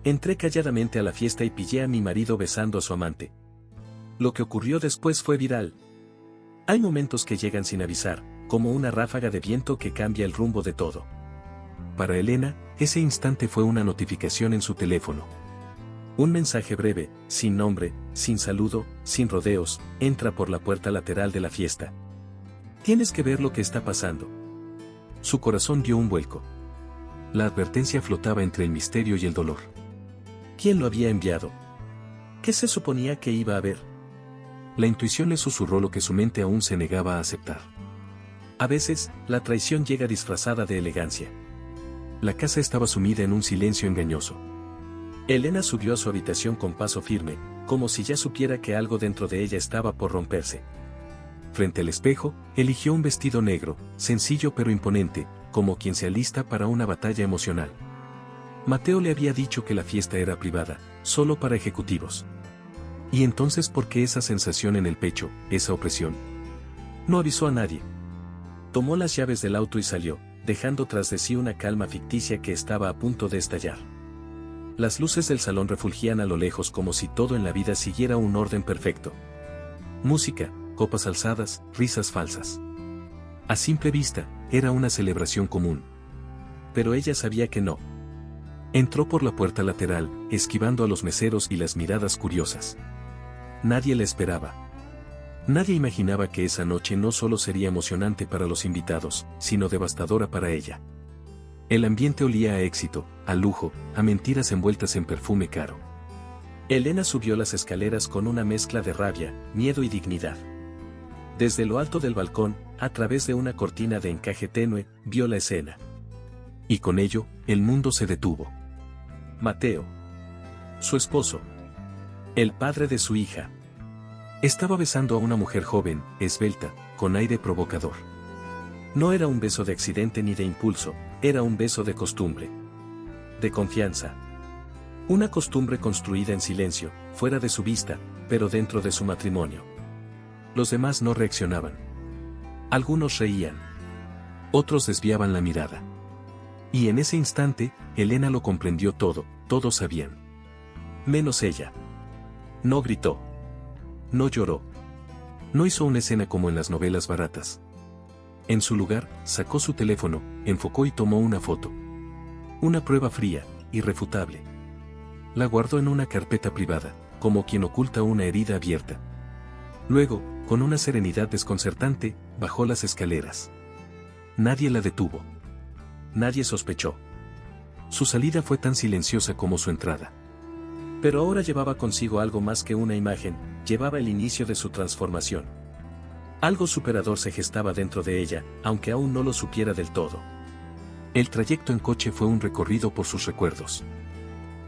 Entré calladamente a la fiesta y pillé a mi marido besando a su amante. Lo que ocurrió después fue viral. Hay momentos que llegan sin avisar, como una ráfaga de viento que cambia el rumbo de todo. Para Elena, ese instante fue una notificación en su teléfono. Un mensaje breve, sin nombre, sin saludo, sin rodeos, entra por la puerta lateral de la fiesta. Tienes que ver lo que está pasando. Su corazón dio un vuelco. La advertencia flotaba entre el misterio y el dolor. ¿Quién lo había enviado? ¿Qué se suponía que iba a ver? La intuición le susurró lo que su mente aún se negaba a aceptar. A veces, la traición llega disfrazada de elegancia. La casa estaba sumida en un silencio engañoso. Elena subió a su habitación con paso firme, como si ya supiera que algo dentro de ella estaba por romperse. Frente al espejo, eligió un vestido negro, sencillo pero imponente, como quien se alista para una batalla emocional. Mateo le había dicho que la fiesta era privada, solo para ejecutivos. ¿Y entonces por qué esa sensación en el pecho, esa opresión? No avisó a nadie. Tomó las llaves del auto y salió, dejando tras de sí una calma ficticia que estaba a punto de estallar. Las luces del salón refulgían a lo lejos como si todo en la vida siguiera un orden perfecto. Música, copas alzadas, risas falsas. A simple vista, era una celebración común. Pero ella sabía que no. Entró por la puerta lateral, esquivando a los meseros y las miradas curiosas. Nadie la esperaba. Nadie imaginaba que esa noche no solo sería emocionante para los invitados, sino devastadora para ella. El ambiente olía a éxito, a lujo, a mentiras envueltas en perfume caro. Elena subió las escaleras con una mezcla de rabia, miedo y dignidad. Desde lo alto del balcón, a través de una cortina de encaje tenue, vio la escena. Y con ello, el mundo se detuvo. Mateo, su esposo, el padre de su hija, estaba besando a una mujer joven, esbelta, con aire provocador. No era un beso de accidente ni de impulso, era un beso de costumbre. De confianza. Una costumbre construida en silencio, fuera de su vista, pero dentro de su matrimonio. Los demás no reaccionaban. Algunos reían. Otros desviaban la mirada. Y en ese instante, Elena lo comprendió todo, todos sabían. Menos ella. No gritó. No lloró. No hizo una escena como en las novelas baratas. En su lugar, sacó su teléfono, enfocó y tomó una foto. Una prueba fría, irrefutable. La guardó en una carpeta privada, como quien oculta una herida abierta. Luego, con una serenidad desconcertante, bajó las escaleras. Nadie la detuvo. Nadie sospechó. Su salida fue tan silenciosa como su entrada. Pero ahora llevaba consigo algo más que una imagen, llevaba el inicio de su transformación. Algo superador se gestaba dentro de ella, aunque aún no lo supiera del todo. El trayecto en coche fue un recorrido por sus recuerdos.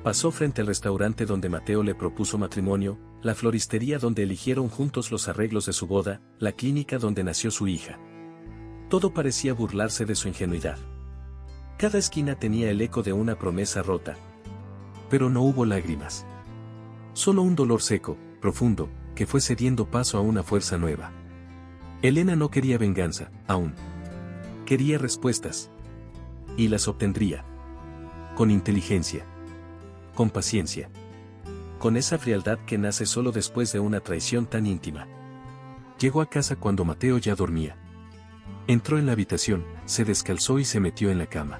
Pasó frente al restaurante donde Mateo le propuso matrimonio, la floristería donde eligieron juntos los arreglos de su boda, la clínica donde nació su hija. Todo parecía burlarse de su ingenuidad. Cada esquina tenía el eco de una promesa rota. Pero no hubo lágrimas. Solo un dolor seco, profundo, que fue cediendo paso a una fuerza nueva. Elena no quería venganza, aún. Quería respuestas. Y las obtendría. Con inteligencia. Con paciencia. Con esa frialdad que nace solo después de una traición tan íntima. Llegó a casa cuando Mateo ya dormía. Entró en la habitación, se descalzó y se metió en la cama.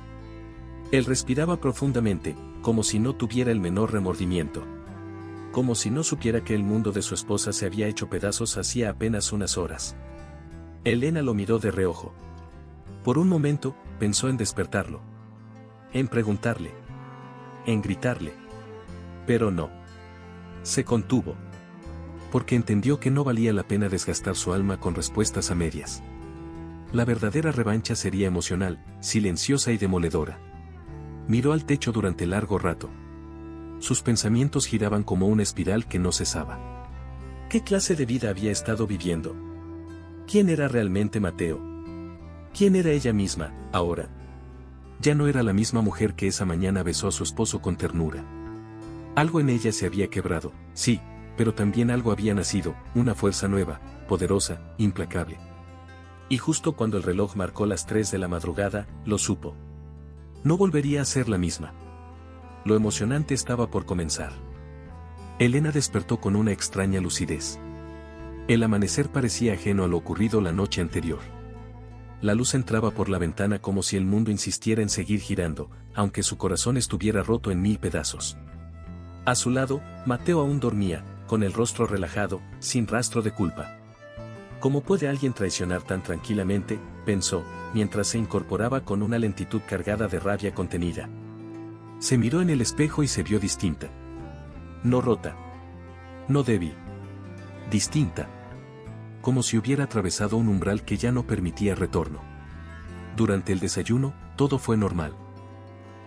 Él respiraba profundamente, como si no tuviera el menor remordimiento. Como si no supiera que el mundo de su esposa se había hecho pedazos hacía apenas unas horas. Elena lo miró de reojo. Por un momento, pensó en despertarlo. En preguntarle. En gritarle. Pero no. Se contuvo. Porque entendió que no valía la pena desgastar su alma con respuestas a medias. La verdadera revancha sería emocional, silenciosa y demoledora. Miró al techo durante largo rato. Sus pensamientos giraban como una espiral que no cesaba. ¿Qué clase de vida había estado viviendo? ¿Quién era realmente Mateo? ¿Quién era ella misma, ahora? Ya no era la misma mujer que esa mañana besó a su esposo con ternura. Algo en ella se había quebrado, sí, pero también algo había nacido, una fuerza nueva, poderosa, implacable. Y justo cuando el reloj marcó las 3 de la madrugada, lo supo. No volvería a ser la misma. lo emocionante estaba por comenzar. Elena despertó con una extraña lucidez. El amanecer parecía ajeno a lo ocurrido la noche anterior. La luz entraba por la ventana como si el mundo insistiera en seguir girando, aunque su corazón estuviera roto en 1000 pedazos. A su lado, Mateo aún dormía, con el rostro relajado, sin rastro de culpa. ¿Cómo puede alguien traicionar tan tranquilamente?, pensó, mientras se incorporaba con una lentitud cargada de rabia contenida. Se miró en el espejo y se vio distinta. No rota. No débil. Distinta. Como si hubiera atravesado un umbral que ya no permitía retorno. Durante el desayuno, todo fue normal.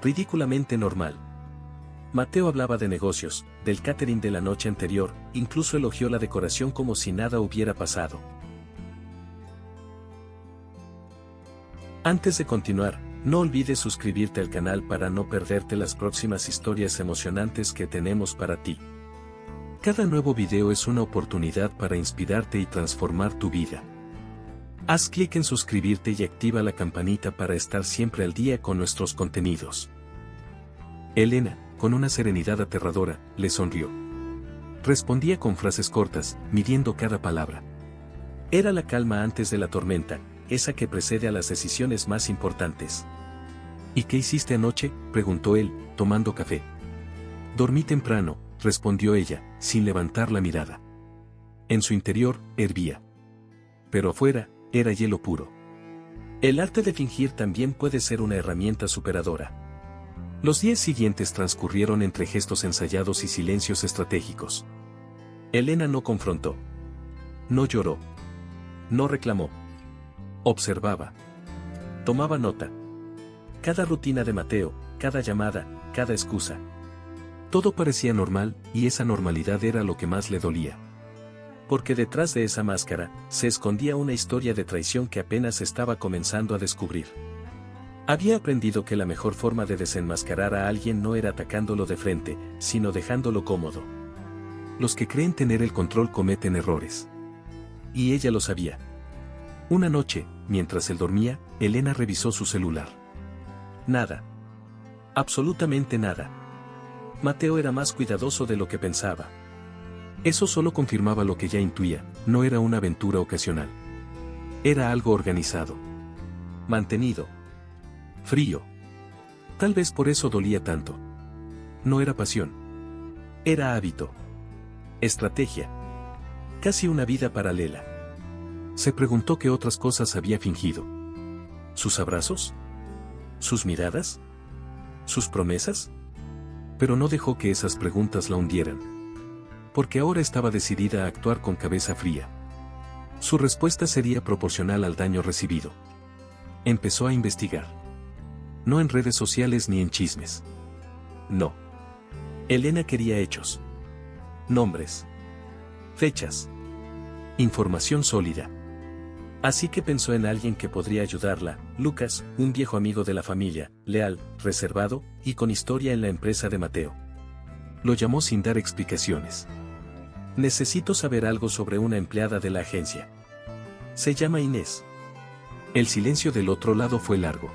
Ridículamente normal. Mateo hablaba de negocios, del catering de la noche anterior, incluso elogió la decoración como si nada hubiera pasado. Antes de continuar, no olvides suscribirte al canal para no perderte las próximas historias emocionantes que tenemos para ti. Cada nuevo video es una oportunidad para inspirarte y transformar tu vida. Haz clic en suscribirte y activa la campanita para estar siempre al día con nuestros contenidos. Elena, con una serenidad aterradora, le sonrió. Respondía con frases cortas, midiendo cada palabra. Era la calma antes de la tormenta, esa que precede a las decisiones más importantes. ¿Y qué hiciste anoche?, preguntó él, tomando café. Dormí temprano, respondió ella, sin levantar la mirada. En su interior, hervía. Pero afuera, era hielo puro. El arte de fingir también puede ser una herramienta superadora. Los días siguientes transcurrieron entre gestos ensayados y silencios estratégicos. Elena no confrontó. No lloró. No reclamó. Observaba. Tomaba nota. Cada rutina de Mateo, cada llamada, cada excusa. Todo parecía normal, y esa normalidad era lo que más le dolía. Porque detrás de esa máscara, se escondía una historia de traición que apenas estaba comenzando a descubrir. Había aprendido que la mejor forma de desenmascarar a alguien no era atacándolo de frente, sino dejándolo cómodo. Los que creen tener el control cometen errores. Y ella lo sabía. Una noche, mientras él dormía, Elena revisó su celular. Nada. Absolutamente nada. Mateo era más cuidadoso de lo que pensaba. Eso solo confirmaba lo que ya intuía, no era una aventura ocasional. Era algo organizado. Mantenido. Frío. Tal vez por eso dolía tanto. No era pasión. Era hábito. Estrategia. Casi una vida paralela. Se preguntó qué otras cosas había fingido. ¿Sus abrazos? ¿Sus miradas? ¿Sus promesas? Pero no dejó que esas preguntas la hundieran. Porque ahora estaba decidida a actuar con cabeza fría. Su respuesta sería proporcional al daño recibido. Empezó a investigar. No en redes sociales ni en chismes. No. Elena quería hechos. Nombres. Fechas. Información sólida. Así que pensó en alguien que podría ayudarla, Lucas, un viejo amigo de la familia, leal, reservado, y con historia en la empresa de Mateo. Lo llamó sin dar explicaciones. Necesito saber algo sobre una empleada de la agencia. Se llama Inés. El silencio del otro lado fue largo.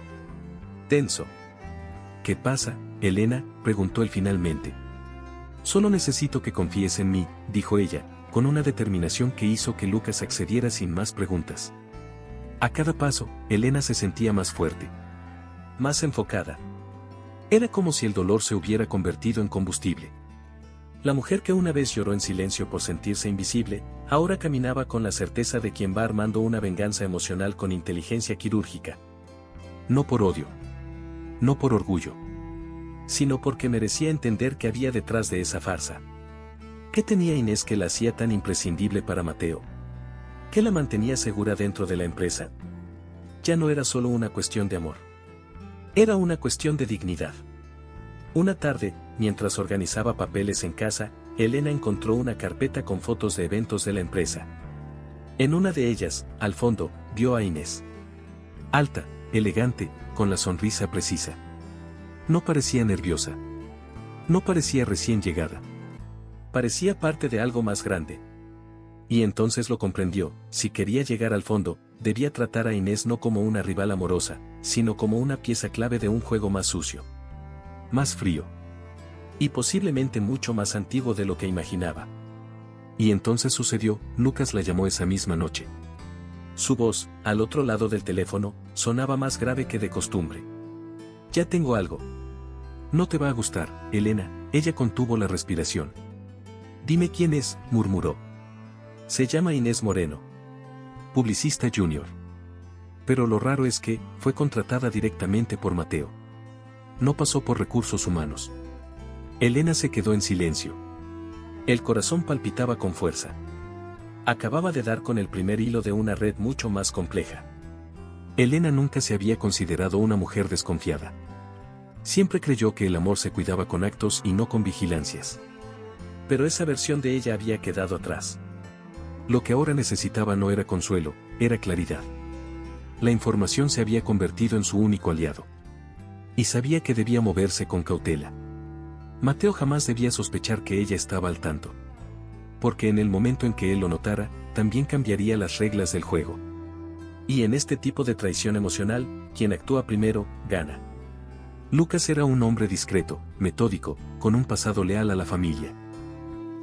Tenso. ¿Qué pasa, Elena?, preguntó él finalmente. Solo necesito que confíes en mí, dijo ella, con una determinación que hizo que Lucas accediera sin más preguntas. A cada paso, Elena se sentía más fuerte. Más enfocada. Era como si el dolor se hubiera convertido en combustible. La mujer que una vez lloró en silencio por sentirse invisible, ahora caminaba con la certeza de quien va armando una venganza emocional con inteligencia quirúrgica. No por odio. No por orgullo. Sino porque merecía entender qué había detrás de esa farsa. ¿Qué tenía Inés que la hacía tan imprescindible para Mateo? ¿Qué la mantenía segura dentro de la empresa? Ya no era solo una cuestión de amor. Era una cuestión de dignidad. Una tarde, mientras organizaba papeles en casa, Elena encontró una carpeta con fotos de eventos de la empresa. En una de ellas, al fondo, vio a Inés. Alta, elegante, con la sonrisa precisa. No parecía nerviosa. No parecía recién llegada. Parecía parte de algo más grande. Y entonces lo comprendió: si quería llegar al fondo, debía tratar a Inés no como una rival amorosa, sino como una pieza clave de un juego más sucio. Más frío. Y posiblemente mucho más antiguo de lo que imaginaba. Y entonces sucedió, Lucas la llamó esa misma noche. Su voz, al otro lado del teléfono, sonaba más grave que de costumbre. Ya tengo algo. No te va a gustar, Elena, ella contuvo la respiración. Dime quién es, murmuró. Se llama Inés Moreno. Publicista junior. Pero lo raro es que, fue contratada directamente por Mateo. No pasó por recursos humanos. Elena se quedó en silencio. El corazón palpitaba con fuerza. Acababa de dar con el primer hilo de una red mucho más compleja. Elena nunca se había considerado una mujer desconfiada. Siempre creyó que el amor se cuidaba con actos y no con vigilancias. Pero esa versión de ella había quedado atrás. Lo que ahora necesitaba no era consuelo, era claridad. La información se había convertido en su único aliado. Y sabía que debía moverse con cautela. Mateo jamás debía sospechar que ella estaba al tanto. Porque en el momento en que él lo notara, también cambiaría las reglas del juego. Y en este tipo de traición emocional, quien actúa primero, gana. Lucas era un hombre discreto, metódico, con un pasado leal a la familia.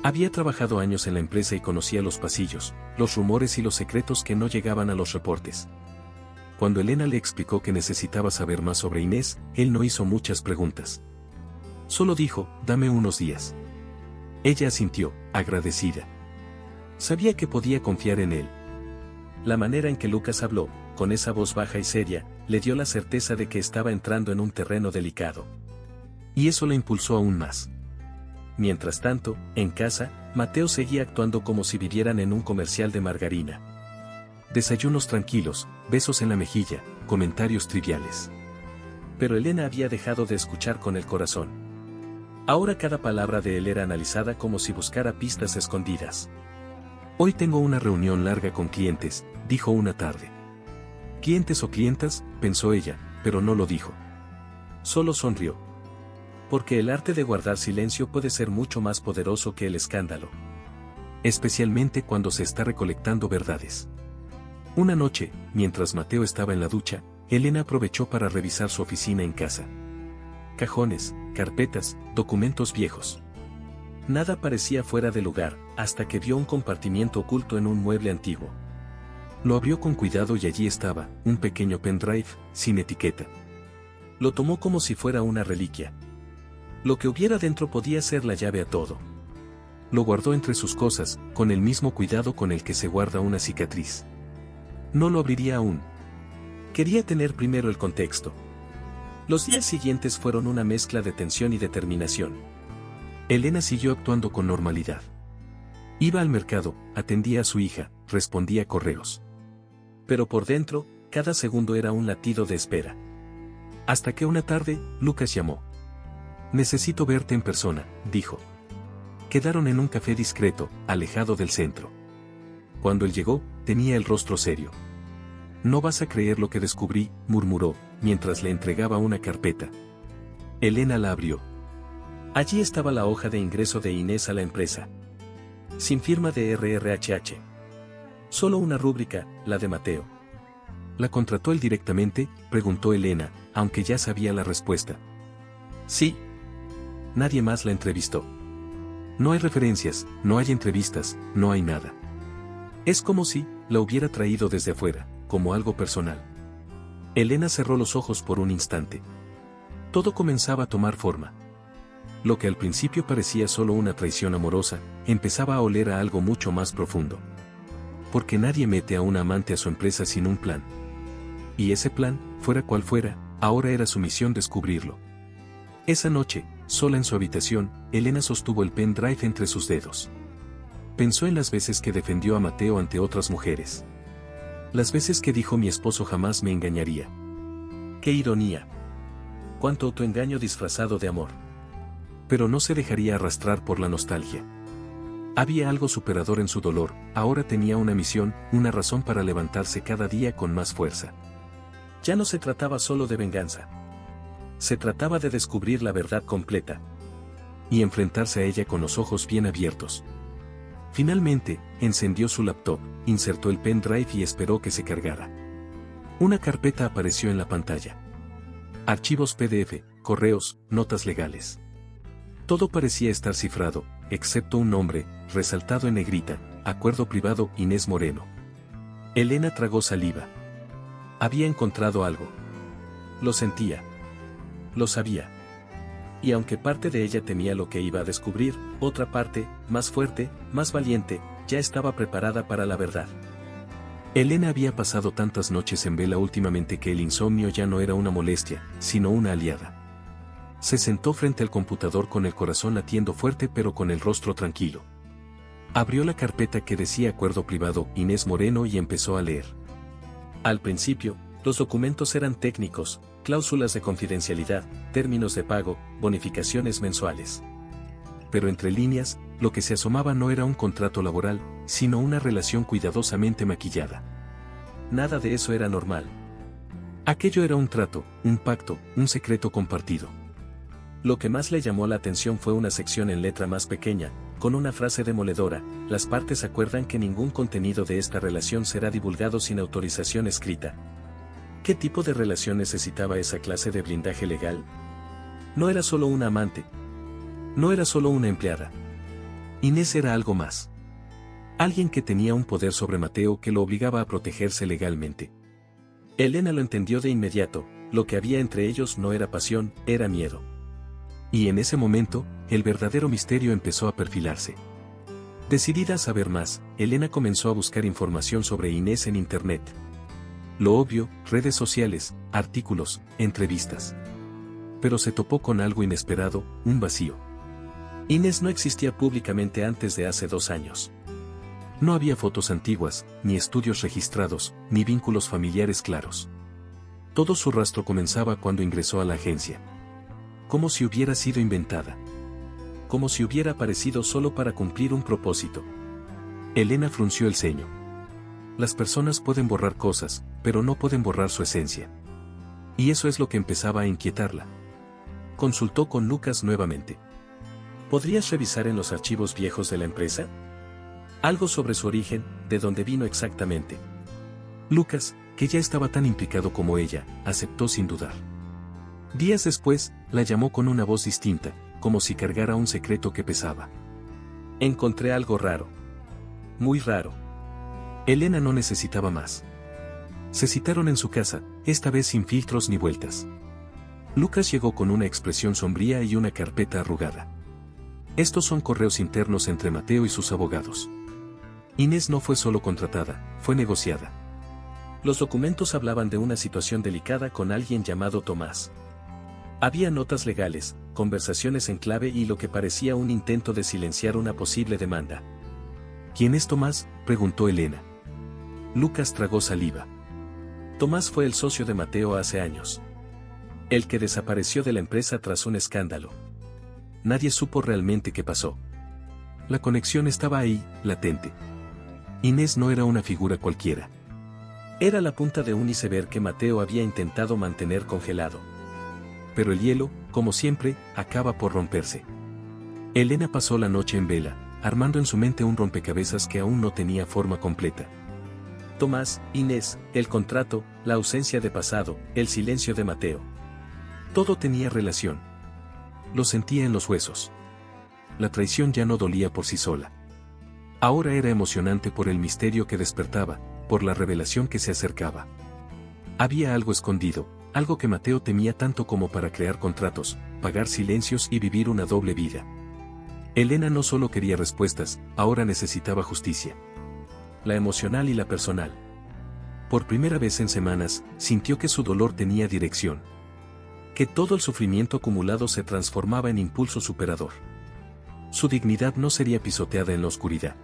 Había trabajado años en la empresa y conocía los pasillos, los rumores y los secretos que no llegaban a los reportes. Cuando Elena le explicó que necesitaba saber más sobre Inés, él no hizo muchas preguntas. Solo dijo, dame unos días. Ella asintió, agradecida. Sabía que podía confiar en él. La manera en que Lucas habló, con esa voz baja y seria, le dio la certeza de que estaba entrando en un terreno delicado. Y eso la impulsó aún más. Mientras tanto, en casa, Mateo seguía actuando como si vivieran en un comercial de margarina. Desayunos tranquilos, besos en la mejilla, comentarios triviales. Pero Elena había dejado de escuchar con el corazón. Ahora cada palabra de él era analizada como si buscara pistas escondidas. Hoy tengo una reunión larga con clientes, dijo una tarde. ¿Clientes o clientas?, pensó ella, pero no lo dijo. Solo sonrió. Porque el arte de guardar silencio puede ser mucho más poderoso que el escándalo. Especialmente cuando se está recolectando verdades. Una noche, mientras Mateo estaba en la ducha, Elena aprovechó para revisar su oficina en casa. Cajones, carpetas, documentos viejos. Nada parecía fuera de lugar, hasta que vio un compartimiento oculto en un mueble antiguo. Lo abrió con cuidado y allí estaba, un pequeño pendrive, sin etiqueta. Lo tomó como si fuera una reliquia. Lo que hubiera dentro podía ser la llave a todo. Lo guardó entre sus cosas, con el mismo cuidado con el que se guarda una cicatriz. No lo abriría aún. Quería tener primero el contexto. Los días siguientes fueron una mezcla de tensión y determinación. Elena siguió actuando con normalidad. Iba al mercado, atendía a su hija, respondía correos. Pero por dentro, cada segundo era un latido de espera. Hasta que una tarde, Lucas llamó. Necesito verte en persona, dijo. Quedaron en un café discreto, alejado del centro. Cuando él llegó, tenía el rostro serio. No vas a creer lo que descubrí, murmuró, mientras le entregaba una carpeta. Elena la abrió. Allí estaba la hoja de ingreso de Inés a la empresa. Sin firma de RRHH. Solo una rúbrica, la de Mateo. ¿La contrató él directamente?, preguntó Elena, aunque ya sabía la respuesta. Sí. Nadie más la entrevistó. No hay referencias, no hay entrevistas, no hay nada. Es como si la hubiera traído desde afuera, como algo personal. Elena cerró los ojos por un instante. Todo comenzaba a tomar forma. Lo que al principio parecía solo una traición amorosa, empezaba a oler a algo mucho más profundo. Porque nadie mete a una amante a su empresa sin un plan. Y ese plan, fuera cual fuera, ahora era su misión descubrirlo. Esa noche, sola en su habitación, Elena sostuvo el pendrive entre sus dedos. Pensó en las veces que defendió a Mateo ante otras mujeres. Las veces que dijo mi esposo jamás me engañaría. ¡Qué ironía! ¡Cuánto autoengaño disfrazado de amor! Pero no se dejaría arrastrar por la nostalgia. Había algo superador en su dolor, ahora tenía una misión, una razón para levantarse cada día con más fuerza. Ya no se trataba solo de venganza. Se trataba de descubrir la verdad completa. Y enfrentarse a ella con los ojos bien abiertos. Finalmente, encendió su laptop, insertó el pendrive y esperó que se cargara. Una carpeta apareció en la pantalla. Archivos PDF, correos, notas legales. Todo parecía estar cifrado, excepto un nombre, resaltado en negrita: acuerdo privado Inés Moreno. Elena tragó saliva. Había encontrado algo. Lo sentía. Lo sabía. Y aunque parte de ella temía lo que iba a descubrir, otra parte, más fuerte, más valiente, ya estaba preparada para la verdad. Elena había pasado tantas noches en vela últimamente que el insomnio ya no era una molestia, sino una aliada. Se sentó frente al computador con el corazón latiendo fuerte pero con el rostro tranquilo. Abrió la carpeta que decía acuerdo privado Inés Moreno y empezó a leer. Al principio, los documentos eran técnicos: cláusulas de confidencialidad, términos de pago, bonificaciones mensuales. Pero entre líneas, lo que se asomaba no era un contrato laboral, sino una relación cuidadosamente maquillada. Nada de eso era normal. Aquello era un trato, un pacto, un secreto compartido. Lo que más le llamó la atención fue una sección en letra más pequeña, con una frase demoledora: las partes acuerdan que ningún contenido de esta relación será divulgado sin autorización escrita. ¿Qué tipo de relación necesitaba esa clase de blindaje legal? No era solo una amante. No era solo una empleada. Inés era algo más. Alguien que tenía un poder sobre Mateo que lo obligaba a protegerse legalmente. Elena lo entendió de inmediato: lo que había entre ellos no era pasión, era miedo. Y en ese momento, el verdadero misterio empezó a perfilarse. Decidida a saber más, Elena comenzó a buscar información sobre Inés en Internet. Lo obvio: redes sociales, artículos, entrevistas. Pero se topó con algo inesperado: un vacío. Inés no existía públicamente antes de hace 2 años. No había fotos antiguas, ni estudios registrados, ni vínculos familiares claros. Todo su rastro comenzaba cuando ingresó a la agencia. Como si hubiera sido inventada. Como si hubiera aparecido solo para cumplir un propósito. Elena frunció el ceño. Las personas pueden borrar cosas, pero no pueden borrar su esencia. Y eso es lo que empezaba a inquietarla. Consultó con Lucas nuevamente. ¿Podrías revisar en los archivos viejos de la empresa? Algo sobre su origen, de dónde vino exactamente. Lucas, que ya estaba tan implicado como ella, aceptó sin dudar. Días después, la llamó con una voz distinta, como si cargara un secreto que pesaba. Encontré algo raro. Muy raro. Elena no necesitaba más. Se citaron en su casa, esta vez sin filtros ni vueltas. Lucas llegó con una expresión sombría y una carpeta arrugada. Estos son correos internos entre Mateo y sus abogados. Inés no fue solo contratada, fue negociada. Los documentos hablaban de una situación delicada con alguien llamado Tomás. Había notas legales, conversaciones en clave y lo que parecía un intento de silenciar una posible demanda. ¿Quién es Tomás?, preguntó Elena. Lucas tragó saliva. Tomás fue el socio de Mateo hace años. El que desapareció de la empresa tras un escándalo. Nadie supo realmente qué pasó. La conexión estaba ahí, latente. Inés no era una figura cualquiera. Era la punta de un iceberg que Mateo había intentado mantener congelado. Pero el hielo, como siempre, acaba por romperse. Elena pasó la noche en vela, armando en su mente un rompecabezas que aún no tenía forma completa. Tomás, Inés, el contrato, la ausencia de pasado, el silencio de Mateo. Todo tenía relación. Lo sentía en los huesos. La traición ya no dolía por sí sola. Ahora era emocionante por el misterio que despertaba, por la revelación que se acercaba. Había algo escondido, algo que Mateo temía tanto como para crear contratos, pagar silencios y vivir una doble vida. Elena no solo quería respuestas, ahora necesitaba justicia. La emocional y la personal. Por primera vez en semanas, sintió que su dolor tenía dirección. Que todo el sufrimiento acumulado se transformaba en impulso superador. Su dignidad no sería pisoteada en la oscuridad.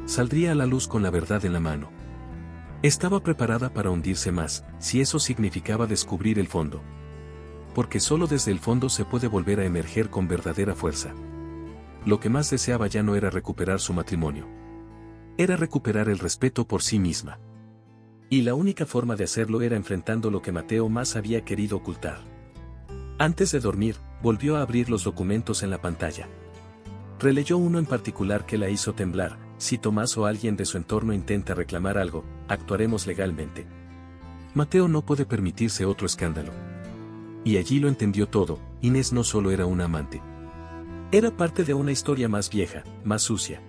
Saldría a la luz con la verdad en la mano. Estaba preparada para hundirse más, si eso significaba descubrir el fondo. Porque solo desde el fondo se puede volver a emerger con verdadera fuerza. Lo que más deseaba ya no era recuperar su matrimonio. Era recuperar el respeto por sí misma. Y la única forma de hacerlo era enfrentando lo que Mateo más había querido ocultar. Antes de dormir, volvió a abrir los documentos en la pantalla. Releyó uno en particular que la hizo temblar: si Tomás o alguien de su entorno intenta reclamar algo, actuaremos legalmente. Mateo no puede permitirse otro escándalo. Y allí lo entendió todo: Inés no solo era una amante. Era parte de una historia más vieja, más sucia.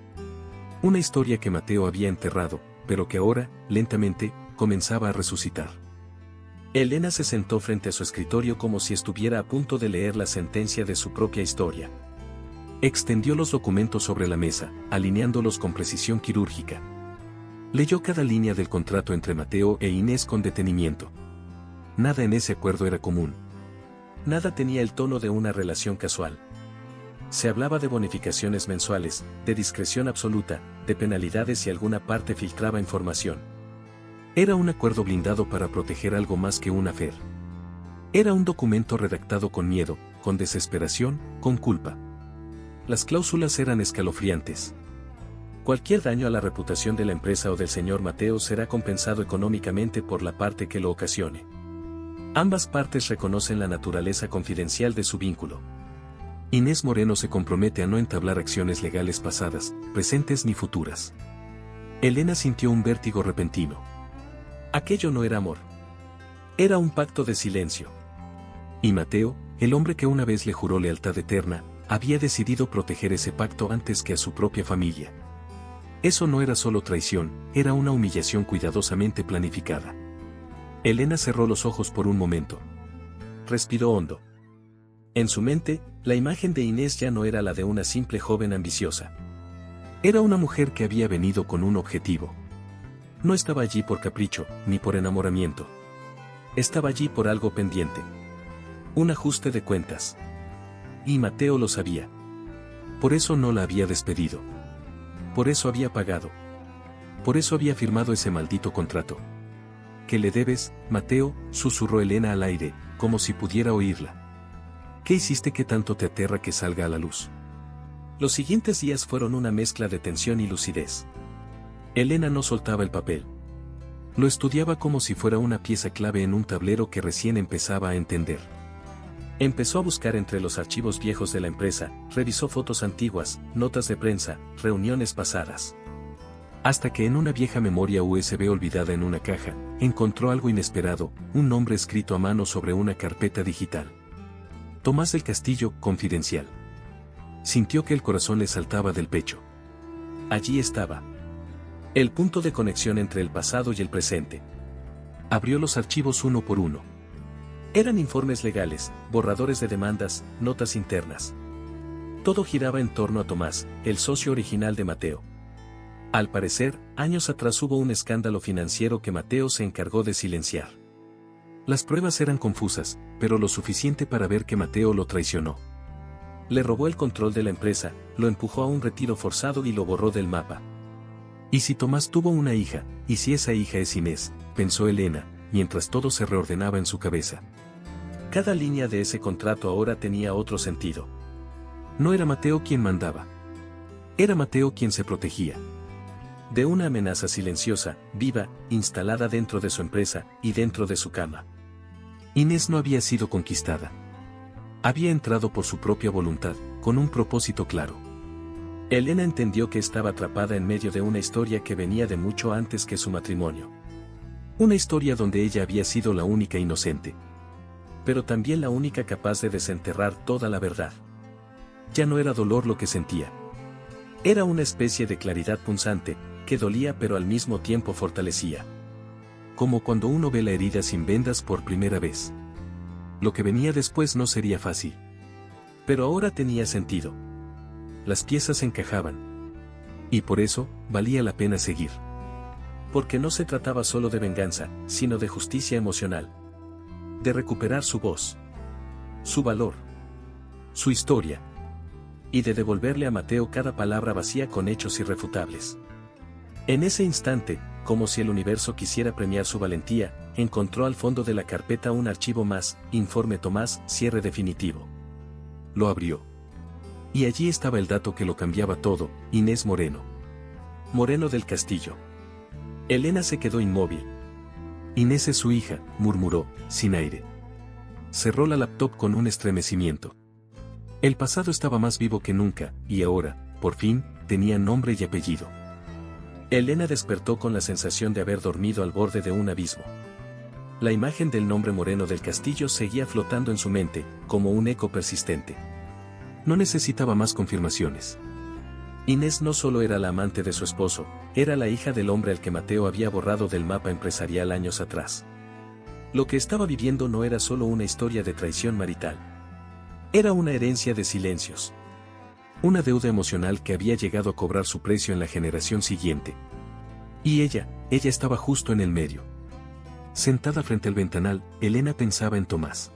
Una historia que Mateo había enterrado, pero que ahora, lentamente, comenzaba a resucitar. Elena se sentó frente a su escritorio como si estuviera a punto de leer la sentencia de su propia historia. Extendió los documentos sobre la mesa, alineándolos con precisión quirúrgica. Leyó cada línea del contrato entre Mateo e Inés con detenimiento. Nada en ese acuerdo era común. Nada tenía el tono de una relación casual. Se hablaba de bonificaciones mensuales, de discreción absoluta, de penalidades y alguna parte filtraba información. Era un acuerdo blindado para proteger algo más que un afer. Era un documento redactado con miedo, con desesperación, con culpa. Las cláusulas eran escalofriantes. Cualquier daño a la reputación de la empresa o del señor Mateo será compensado económicamente por la parte que lo ocasione. Ambas partes reconocen la naturaleza confidencial de su vínculo. Inés Moreno se compromete a no entablar acciones legales pasadas, presentes ni futuras. Elena sintió un vértigo repentino. Aquello no era amor. Era un pacto de silencio. Y Mateo, el hombre que una vez le juró lealtad eterna, había decidido proteger ese pacto antes que a su propia familia. Eso no era solo traición, era una humillación cuidadosamente planificada. Elena cerró los ojos por un momento. Respiró hondo. En su mente, la imagen de Inés ya no era la de una simple joven ambiciosa. Era una mujer que había venido con un objetivo. No estaba allí por capricho, ni por enamoramiento. Estaba allí por algo pendiente. Un ajuste de cuentas. Y Mateo lo sabía. Por eso no la había despedido. Por eso había pagado. Por eso había firmado ese maldito contrato. ¿Qué le debes, Mateo?, susurró Elena al aire, como si pudiera oírla. ¿Qué hiciste que tanto te aterra que salga a la luz? Los siguientes días fueron una mezcla de tensión y lucidez. Elena no soltaba el papel. Lo estudiaba como si fuera una pieza clave en un tablero que recién empezaba a entender. Empezó a buscar entre los archivos viejos de la empresa, revisó fotos antiguas, notas de prensa, reuniones pasadas. Hasta que en una vieja memoria USB olvidada en una caja, encontró algo inesperado, un nombre escrito a mano sobre una carpeta digital. Tomás del Castillo, confidencial. Sintió que el corazón le saltaba del pecho. Allí estaba. El punto de conexión entre el pasado y el presente. Abrió los archivos uno por uno. Eran informes legales, borradores de demandas, notas internas. Todo giraba en torno a Tomás, el socio original de Mateo. Al parecer, años atrás hubo un escándalo financiero que Mateo se encargó de silenciar. Las pruebas eran confusas, pero lo suficiente para ver que Mateo lo traicionó. Le robó el control de la empresa, lo empujó a un retiro forzado y lo borró del mapa. ¿Y si Tomás tuvo una hija, y si esa hija es Inés?, pensó Elena, mientras todo se reordenaba en su cabeza. Cada línea de ese contrato ahora tenía otro sentido. No era Mateo quien mandaba. Era Mateo quien se protegía. De una amenaza silenciosa, viva, instalada dentro de su empresa, y dentro de su cama. Inés no había sido conquistada. Había entrado por su propia voluntad, con un propósito claro. Elena entendió que estaba atrapada en medio de una historia que venía de mucho antes que su matrimonio. Una historia donde ella había sido la única inocente. Pero también la única capaz de desenterrar toda la verdad. Ya no era dolor lo que sentía. Era una especie de claridad punzante, que dolía pero al mismo tiempo fortalecía. Como cuando uno ve la herida sin vendas por primera vez. Lo que venía después no sería fácil. Pero ahora tenía sentido. Las piezas encajaban. Y por eso, valía la pena seguir. Porque no se trataba solo de venganza, sino de justicia emocional. De recuperar su voz. Su valor. Su historia. Y de devolverle a Mateo cada palabra vacía con hechos irrefutables. En ese instante, como si el universo quisiera premiar su valentía, encontró al fondo de la carpeta un archivo más, informe Tomás, cierre definitivo. Lo abrió. Y allí estaba el dato que lo cambiaba todo, Inés Moreno. Moreno del Castillo. Elena se quedó inmóvil. Inés es su hija, murmuró, sin aire. Cerró la laptop con un estremecimiento. El pasado estaba más vivo que nunca, y ahora, por fin, tenía nombre y apellido. Elena despertó con la sensación de haber dormido al borde de un abismo. La imagen del nombre Moreno del Castillo seguía flotando en su mente, como un eco persistente. No necesitaba más confirmaciones. Inés no solo era la amante de su esposo, era la hija del hombre al que Mateo había borrado del mapa empresarial años atrás. Lo que estaba viviendo no era solo una historia de traición marital. Era una herencia de silencios. Una deuda emocional que había llegado a cobrar su precio en la generación siguiente. Y ella estaba justo en el medio. Sentada frente al ventanal, Elena pensaba en Tomás.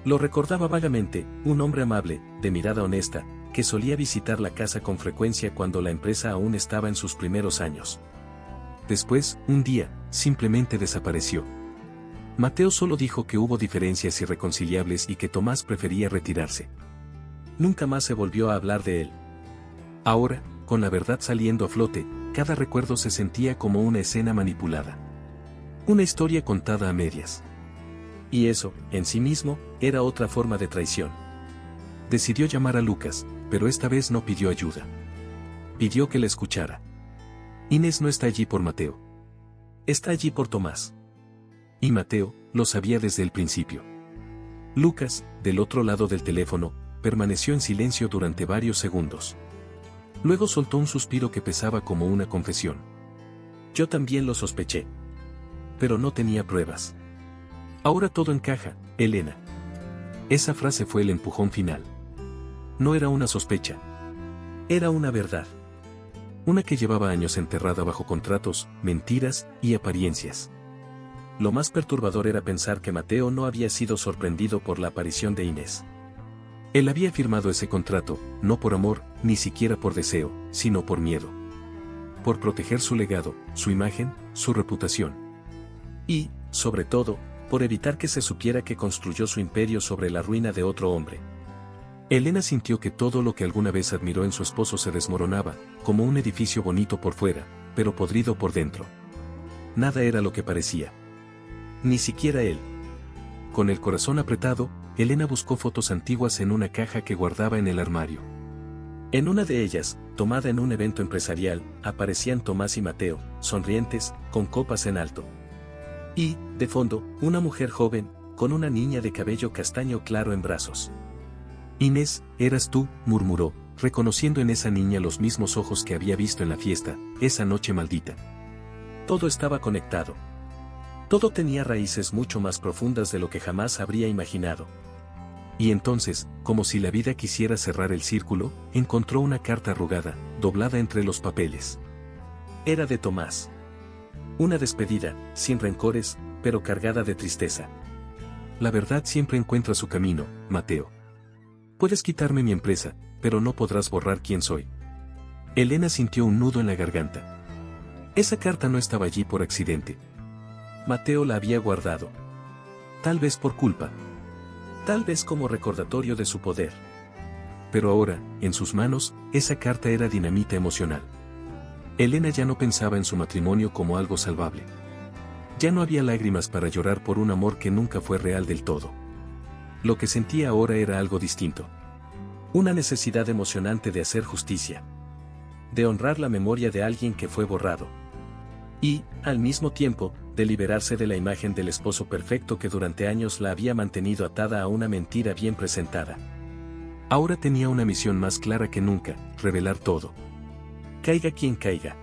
Lo recordaba vagamente, un hombre amable, de mirada honesta, que solía visitar la casa con frecuencia cuando la empresa aún estaba en sus primeros años. Después, un día, simplemente desapareció. Mateo solo dijo que hubo diferencias irreconciliables y que Tomás prefería retirarse. Nunca más se volvió a hablar de él. Ahora, con la verdad saliendo a flote, cada recuerdo se sentía como una escena manipulada. Una historia contada a medias. Y eso, en sí mismo, era otra forma de traición. Decidió llamar a Lucas, pero esta vez no pidió ayuda. Pidió que la escuchara. Inés no está allí por Mateo. Está allí por Tomás. Y Mateo, lo sabía desde el principio. Lucas, del otro lado del teléfono, permaneció en silencio durante varios segundos. Luego soltó un suspiro que pesaba como una confesión. Yo también lo sospeché. Pero no tenía pruebas. Ahora todo encaja, Elena. Esa frase fue el empujón final. No era una sospecha. Era una verdad. Una que llevaba años enterrada bajo contratos, mentiras y apariencias. Lo más perturbador era pensar que Mateo no había sido sorprendido por la aparición de Inés. Él había firmado ese contrato, no por amor, ni siquiera por deseo, sino por miedo. Por proteger su legado, su imagen, su reputación. Y, sobre todo, por evitar que se supiera que construyó su imperio sobre la ruina de otro hombre. Elena sintió que todo lo que alguna vez admiró en su esposo se desmoronaba, como un edificio bonito por fuera, pero podrido por dentro. Nada era lo que parecía. Ni siquiera él. Con el corazón apretado, Elena buscó fotos antiguas en una caja que guardaba en el armario. En una de ellas, tomada en un evento empresarial, aparecían Tomás y Mateo, sonrientes, con copas en alto. Y, de fondo, una mujer joven, con una niña de cabello castaño claro en brazos. Inés, eras tú, murmuró, reconociendo en esa niña los mismos ojos que había visto en la fiesta, esa noche maldita. Todo estaba conectado. Todo tenía raíces mucho más profundas de lo que jamás habría imaginado. Y entonces, como si la vida quisiera cerrar el círculo, encontró una carta arrugada, doblada entre los papeles. Era de Tomás. Una despedida, sin rencores, pero cargada de tristeza. La verdad siempre encuentra su camino, Mateo. Puedes quitarme mi empresa, pero no podrás borrar quién soy. Elena sintió un nudo en la garganta. Esa carta no estaba allí por accidente. Mateo la había guardado. Tal vez por culpa. Tal vez como recordatorio de su poder. Pero ahora, en sus manos, esa carta era dinamita emocional. Elena ya no pensaba en su matrimonio como algo salvable. Ya no había lágrimas para llorar por un amor que nunca fue real del todo. Lo que sentía ahora era algo distinto. Una necesidad emocionante de hacer justicia. De honrar la memoria de alguien que fue borrado. Y, al mismo tiempo, de liberarse de la imagen del esposo perfecto que durante años la había mantenido atada a una mentira bien presentada. Ahora tenía una misión más clara que nunca, revelar todo. Caiga quien caiga.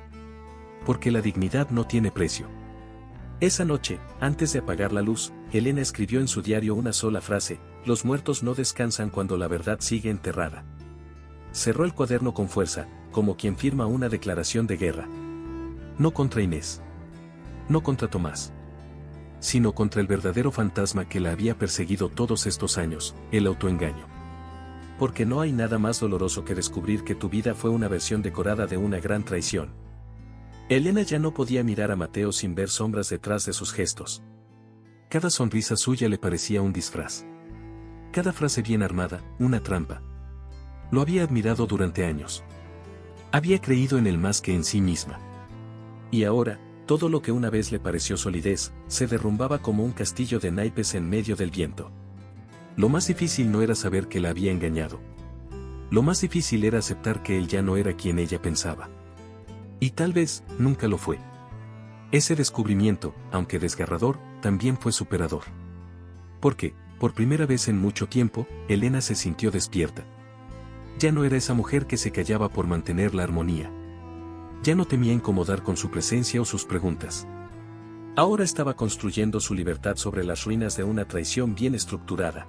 Porque la dignidad no tiene precio. Esa noche, antes de apagar la luz, Elena escribió en su diario una sola frase: los muertos no descansan cuando la verdad sigue enterrada. Cerró el cuaderno con fuerza, como quien firma una declaración de guerra. No contra Inés. No contra Tomás. Sino contra el verdadero fantasma que la había perseguido todos estos años, el autoengaño. Porque no hay nada más doloroso que descubrir que tu vida fue una versión decorada de una gran traición. Elena ya no podía mirar a Mateo sin ver sombras detrás de sus gestos. Cada sonrisa suya le parecía un disfraz. Cada frase bien armada, una trampa. Lo había admirado durante años. Había creído en él más que en sí misma. Y ahora, todo lo que una vez le pareció solidez, se derrumbaba como un castillo de naipes en medio del viento. Lo más difícil no era saber que la había engañado. Lo más difícil era aceptar que él ya no era quien ella pensaba. Y tal vez, nunca lo fue. Ese descubrimiento, aunque desgarrador, también fue superador. Porque, por primera vez en mucho tiempo, Elena se sintió despierta. Ya no era esa mujer que se callaba por mantener la armonía. Ya no temía incomodar con su presencia o sus preguntas. Ahora estaba construyendo su libertad sobre las ruinas de una traición bien estructurada.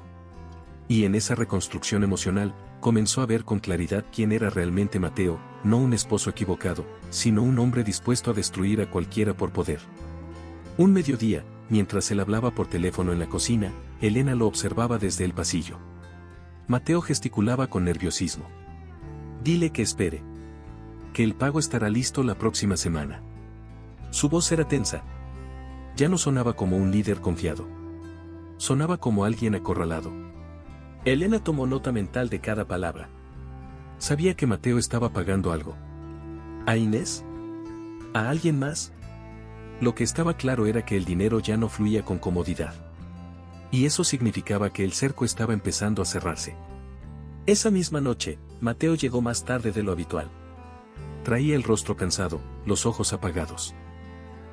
Y en esa reconstrucción emocional, comenzó a ver con claridad quién era realmente Mateo, no un esposo equivocado, sino un hombre dispuesto a destruir a cualquiera por poder. Un mediodía, mientras él hablaba por teléfono en la cocina, Elena lo observaba desde el pasillo. Mateo gesticulaba con nerviosismo. Dile que espere. Que el pago estará listo la próxima semana. Su voz era tensa. Ya no sonaba como un líder confiado. Sonaba como alguien acorralado. Elena tomó nota mental de cada palabra. Sabía que Mateo estaba pagando algo. ¿A Inés? ¿A alguien más? Lo que estaba claro era que el dinero ya no fluía con comodidad. Y eso significaba que el cerco estaba empezando a cerrarse. Esa misma noche, Mateo llegó más tarde de lo habitual. Traía el rostro cansado, los ojos apagados.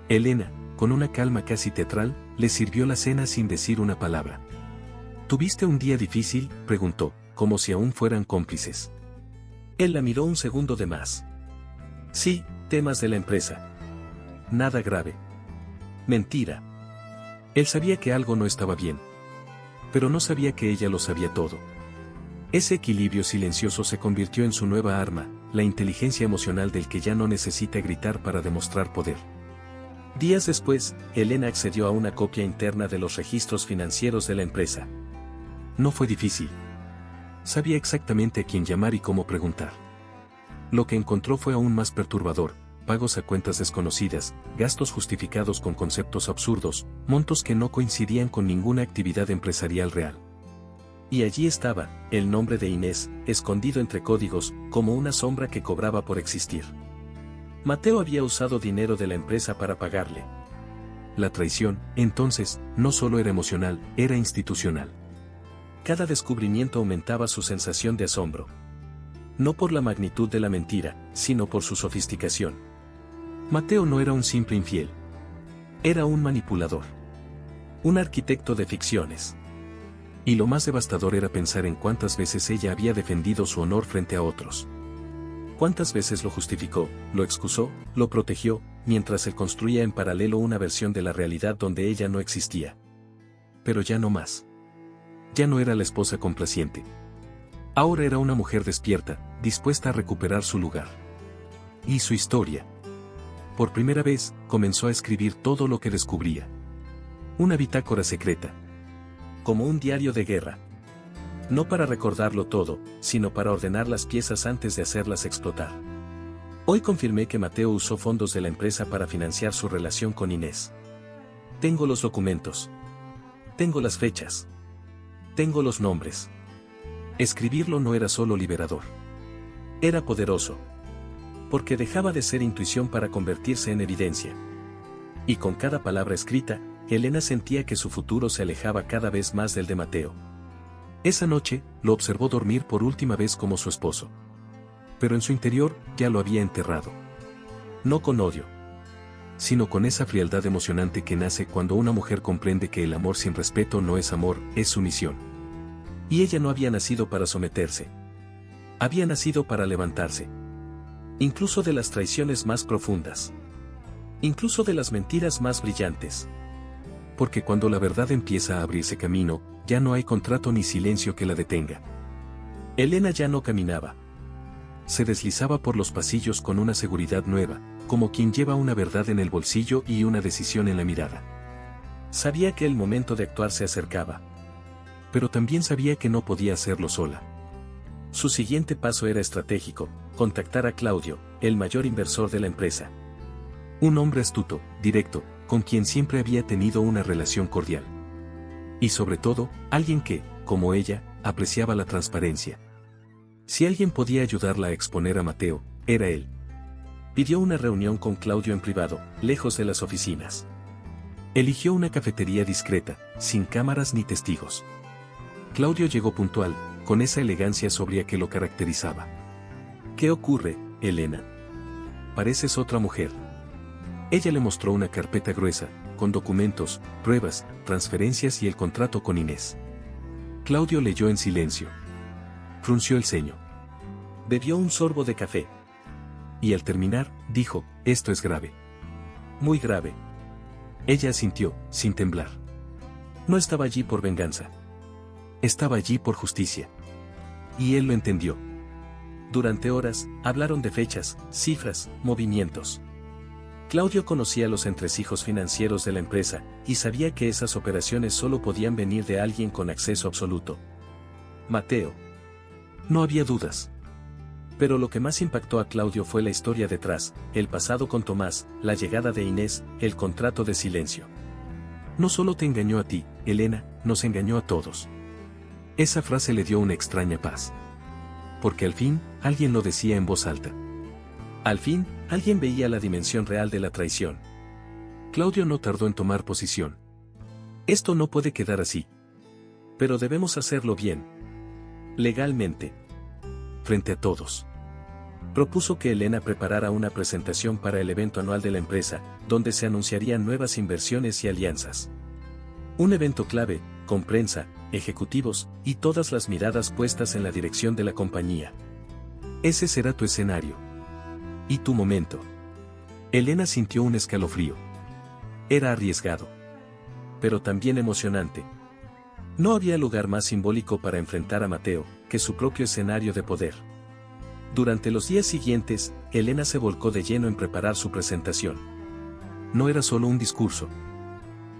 Elena, con una calma casi teatral, le sirvió la cena sin decir una palabra. ¿Tuviste un día difícil?, preguntó, como si aún fueran cómplices. Él la miró un segundo de más. Sí, temas de la empresa. Nada grave. Mentira. Él sabía que algo no estaba bien. Pero no sabía que ella lo sabía todo. Ese equilibrio silencioso se convirtió en su nueva arma, la inteligencia emocional del que ya no necesita gritar para demostrar poder. Días después, Elena accedió a una copia interna de los registros financieros de la empresa. No fue difícil. Sabía exactamente a quién llamar y cómo preguntar. Lo que encontró fue aún más perturbador: pagos a cuentas desconocidas, gastos justificados con conceptos absurdos, montos que no coincidían con ninguna actividad empresarial real. Y allí estaba, el nombre de Inés, escondido entre códigos, como una sombra que cobraba por existir. Mateo había usado dinero de la empresa para pagarle. La traición, entonces, no solo era emocional, era institucional. Cada descubrimiento aumentaba su sensación de asombro. No por la magnitud de la mentira, sino por su sofisticación. Mateo no era un simple infiel. Era un manipulador. Un arquitecto de ficciones. Y lo más devastador era pensar en cuántas veces ella había defendido su honor frente a otros. Cuántas veces lo justificó, lo excusó, lo protegió, mientras él construía en paralelo una versión de la realidad donde ella no existía. Pero ya no más. Ya no era la esposa complaciente. Ahora era una mujer despierta, dispuesta a recuperar su lugar. Y su historia. Por primera vez, comenzó a escribir todo lo que descubría. Una bitácora secreta. Como un diario de guerra. No para recordarlo todo, sino para ordenar las piezas antes de hacerlas explotar. Hoy confirmé que Mateo usó fondos de la empresa para financiar su relación con Inés. Tengo los documentos. Tengo las fechas. Tengo los nombres. Escribirlo no era solo liberador. Era poderoso. Porque dejaba de ser intuición para convertirse en evidencia. Y con cada palabra escrita, Elena sentía que su futuro se alejaba cada vez más del de Mateo. Esa noche, lo observó dormir por última vez como su esposo. Pero en su interior, ya lo había enterrado. No con odio, sino con esa frialdad emocionante que nace cuando una mujer comprende que el amor sin respeto no es amor, es sumisión. Y ella no había nacido para someterse. Había nacido para levantarse. Incluso de las traiciones más profundas. Incluso de las mentiras más brillantes. Porque cuando la verdad empieza a abrirse camino, ya no hay contrato ni silencio que la detenga. Elena ya no caminaba. Se deslizaba por los pasillos con una seguridad nueva, como quien lleva una verdad en el bolsillo y una decisión en la mirada. Sabía que el momento de actuar se acercaba. Pero también sabía que no podía hacerlo sola. Su siguiente paso era estratégico: contactar a Claudio, el mayor inversor de la empresa. Un hombre astuto, directo, con quien siempre había tenido una relación cordial. Y sobre todo, alguien que, como ella, apreciaba la transparencia. Si alguien podía ayudarla a exponer a Mateo, era él. Pidió una reunión con Claudio en privado, lejos de las oficinas. Eligió una cafetería discreta, sin cámaras ni testigos. Claudio llegó puntual, con esa elegancia sobria que lo caracterizaba. ¿Qué ocurre, Elena? Pareces otra mujer. Ella le mostró una carpeta gruesa, con documentos, pruebas, transferencias y el contrato con Inés. Claudio leyó en silencio. Frunció el ceño. Bebió un sorbo de café. Y al terminar, dijo, esto es grave. Muy grave. Ella asintió, sin temblar. No estaba allí por venganza. Estaba allí por justicia. Y él lo entendió. Durante horas, hablaron de fechas, cifras, movimientos. Claudio conocía los entresijos financieros de la empresa, y sabía que esas operaciones solo podían venir de alguien con acceso absoluto. Mateo. No había dudas. Pero lo que más impactó a Claudio fue la historia detrás, el pasado con Tomás, la llegada de Inés, el contrato de silencio. No solo te engañó a ti, Elena, nos engañó a todos. Esa frase le dio una extraña paz. Porque al fin, alguien lo decía en voz alta. Al fin, alguien veía la dimensión real de la traición. Claudio no tardó en tomar posición. Esto no puede quedar así. Pero debemos hacerlo bien. Legalmente. Frente a todos. Propuso que Elena preparara una presentación para el evento anual de la empresa, donde se anunciarían nuevas inversiones y alianzas. Un evento clave, con prensa, ejecutivos, y todas las miradas puestas en la dirección de la compañía. Ese será tu escenario. Y tu momento. Elena sintió un escalofrío. Era arriesgado. Pero también emocionante. No había lugar más simbólico para enfrentar a Mateo, que su propio escenario de poder. Durante los días siguientes, Elena se volcó de lleno en preparar su presentación. No era solo un discurso.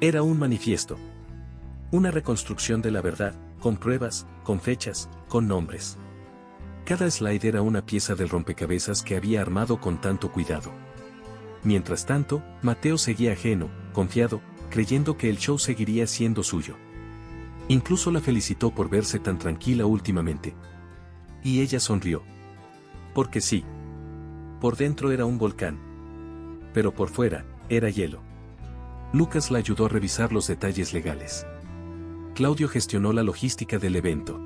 Era un manifiesto. Una reconstrucción de la verdad, con pruebas, con fechas, con nombres. Cada slide era una pieza del rompecabezas que había armado con tanto cuidado. Mientras tanto, Mateo seguía ajeno, confiado, creyendo que el show seguiría siendo suyo. Incluso la felicitó por verse tan tranquila últimamente. Y ella sonrió. Porque sí. Por dentro era un volcán. Pero por fuera, era hielo. Lucas la ayudó a revisar los detalles legales. Claudio gestionó la logística del evento.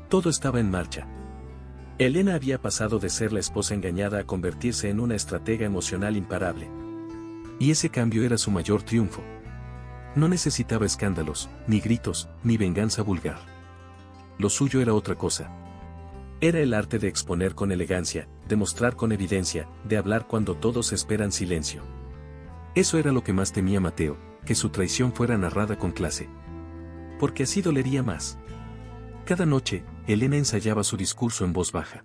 Todo estaba en marcha. Elena había pasado de ser la esposa engañada a convertirse en una estratega emocional imparable. Y ese cambio era su mayor triunfo. No necesitaba escándalos, ni gritos, ni venganza vulgar. Lo suyo era otra cosa. Era el arte de exponer con elegancia, de mostrar con evidencia, de hablar cuando todos esperan silencio. Eso era lo que más temía Mateo, que su traición fuera narrada con clase. Porque así dolería más. Cada noche, Elena ensayaba su discurso en voz baja.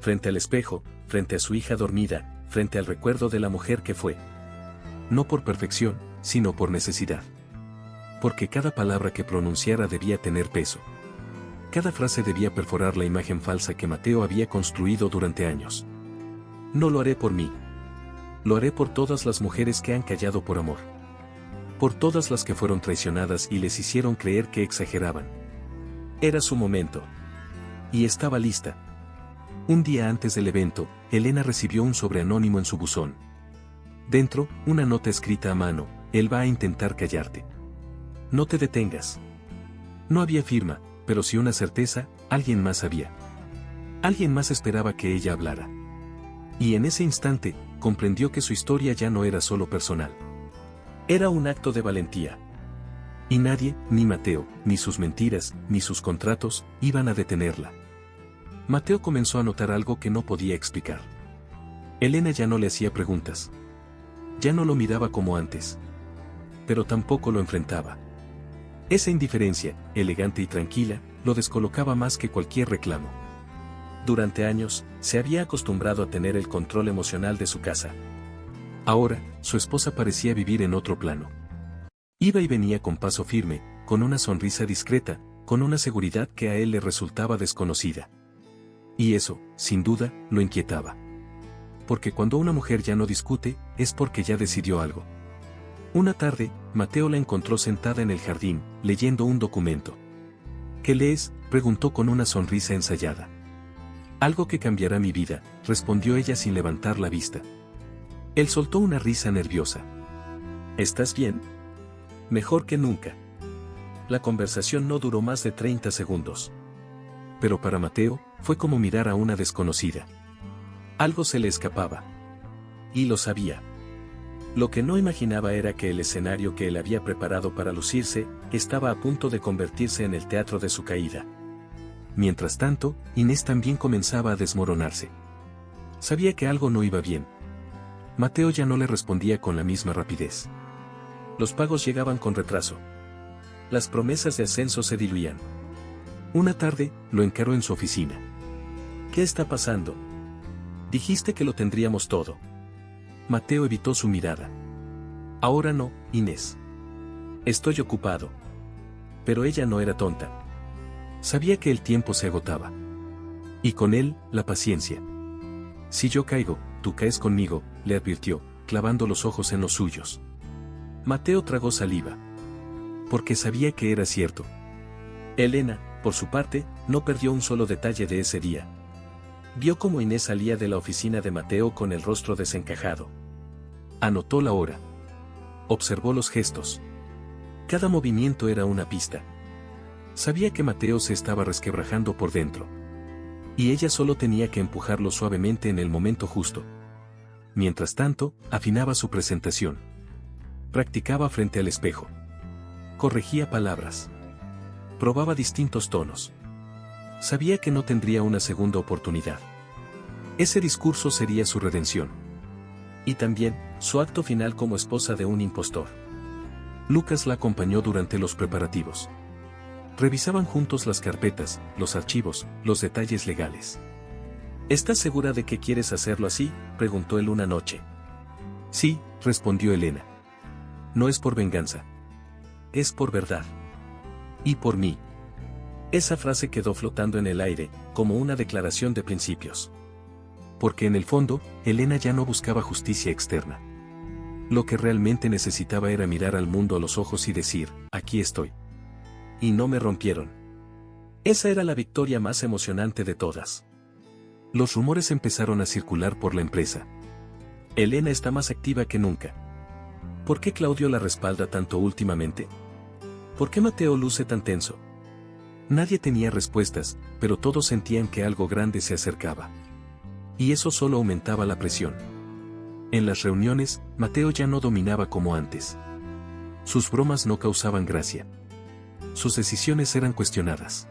Frente al espejo, frente a su hija dormida, frente al recuerdo de la mujer que fue. No por perfección, sino por necesidad. Porque cada palabra que pronunciara debía tener peso. Cada frase debía perforar la imagen falsa que Mateo había construido durante años. No lo haré por mí. Lo haré por todas las mujeres que han callado por amor. Por todas las que fueron traicionadas y les hicieron creer que exageraban. Era su momento. Y estaba lista. Un día antes del evento, Elena recibió un sobre anónimo en su buzón. Dentro, una nota escrita a mano: él va a intentar callarte. No te detengas. No había firma, pero sí una certeza: alguien más sabía. Alguien más esperaba que ella hablara. Y en ese instante, comprendió que su historia ya no era solo personal. Era un acto de valentía. Y nadie, ni Mateo, ni sus mentiras, ni sus contratos, iban a detenerla. Mateo comenzó a notar algo que no podía explicar. Elena ya no le hacía preguntas. Ya no lo miraba como antes. Pero tampoco lo enfrentaba. Esa indiferencia, elegante y tranquila, lo descolocaba más que cualquier reclamo. Durante años, se había acostumbrado a tener el control emocional de su casa. Ahora, su esposa parecía vivir en otro plano. Iba y venía con paso firme, con una sonrisa discreta, con una seguridad que a él le resultaba desconocida. Y eso, sin duda, lo inquietaba. Porque cuando una mujer ya no discute, es porque ya decidió algo. Una tarde, Mateo la encontró sentada en el jardín, leyendo un documento. ¿Qué lees?, preguntó con una sonrisa ensayada. Algo que cambiará mi vida, respondió ella sin levantar la vista. Él soltó una risa nerviosa. ¿Estás bien? Mejor que nunca. La conversación no duró más de 30 segundos. Pero para Mateo, fue como mirar a una desconocida. Algo se le escapaba. Y lo sabía. Lo que no imaginaba era que el escenario que él había preparado para lucirse, estaba a punto de convertirse en el teatro de su caída. Mientras tanto, Inés también comenzaba a desmoronarse. Sabía que algo no iba bien. Mateo ya no le respondía con la misma rapidez. Los pagos llegaban con retraso. Las promesas de ascenso se diluían. Una tarde, lo encaró en su oficina. ¿Qué está pasando? Dijiste que lo tendríamos todo. Mateo evitó su mirada. Ahora no, Inés. Estoy ocupado. Pero ella no era tonta. Sabía que el tiempo se agotaba. Y con él, la paciencia. Si yo caigo, tú caes conmigo, le advirtió, clavando los ojos en los suyos. Mateo tragó saliva. Porque sabía que era cierto. Elena, por su parte, no perdió un solo detalle de ese día. Vio cómo Inés salía de la oficina de Mateo con el rostro desencajado. Anotó la hora. Observó los gestos. Cada movimiento era una pista. Sabía que Mateo se estaba resquebrajando por dentro. Y ella solo tenía que empujarlo suavemente en el momento justo. Mientras tanto, afinaba su presentación. Practicaba frente al espejo. Corregía palabras. Probaba distintos tonos. Sabía que no tendría una segunda oportunidad. Ese discurso sería su redención. Y también, su acto final como esposa de un impostor. Lucas la acompañó durante los preparativos. Revisaban juntos las carpetas, los archivos, los detalles legales. ¿Estás segura de que quieres hacerlo así?, preguntó él una noche. Sí, respondió Elena. No es por venganza. Es por verdad. Y por mí. Esa frase quedó flotando en el aire, como una declaración de principios. Porque en el fondo, Elena ya no buscaba justicia externa. Lo que realmente necesitaba era mirar al mundo a los ojos y decir, aquí estoy. Y no me rompieron. Esa era la victoria más emocionante de todas. Los rumores empezaron a circular por la empresa. Elena está más activa que nunca. ¿Por qué Claudio la respalda tanto últimamente? ¿Por qué Mateo luce tan tenso? Nadie tenía respuestas, pero todos sentían que algo grande se acercaba. Y eso solo aumentaba la presión. En las reuniones, Mateo ya no dominaba como antes. Sus bromas no causaban gracia. Sus decisiones eran cuestionadas.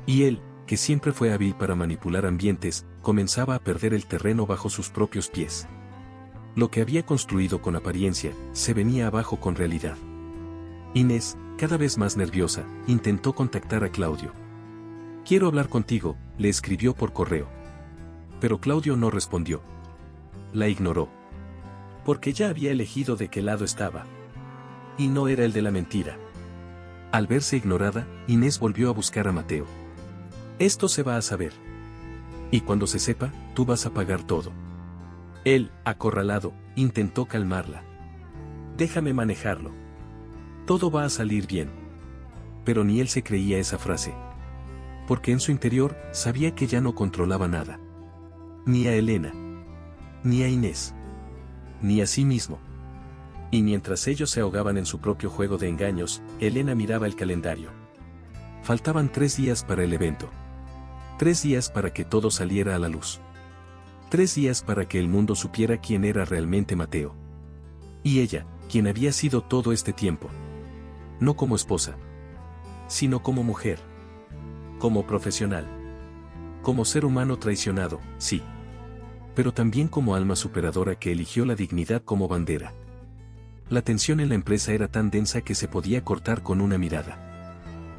Y él, que siempre fue hábil para manipular ambientes, comenzaba a perder el terreno bajo sus propios pies. Lo que había construido con apariencia, se venía abajo con realidad. Inés, cada vez más nerviosa, intentó contactar a Claudio. Quiero hablar contigo, le escribió por correo. Pero Claudio no respondió. La ignoró. Porque ya había elegido de qué lado estaba. Y no era el de la mentira. Al verse ignorada, Inés volvió a buscar a Mateo. Esto se va a saber. Y cuando se sepa, tú vas a pagar todo. Él, acorralado, intentó calmarla. Déjame manejarlo. Todo va a salir bien. Pero ni él se creía esa frase. Porque en su interior, sabía que ya no controlaba nada. Ni a Elena. Ni a Inés. Ni a sí mismo. Y mientras ellos se ahogaban en su propio juego de engaños, Elena miraba el calendario. Faltaban 3 días para el evento. 3 días para que todo saliera a la luz. 3 días para que el mundo supiera quién era realmente Mateo. Y ella, quien había sido todo este tiempo. No como esposa. Sino como mujer. Como profesional. Como ser humano traicionado, sí. Pero también como alma superadora que eligió la dignidad como bandera. La tensión en la empresa era tan densa que se podía cortar con una mirada.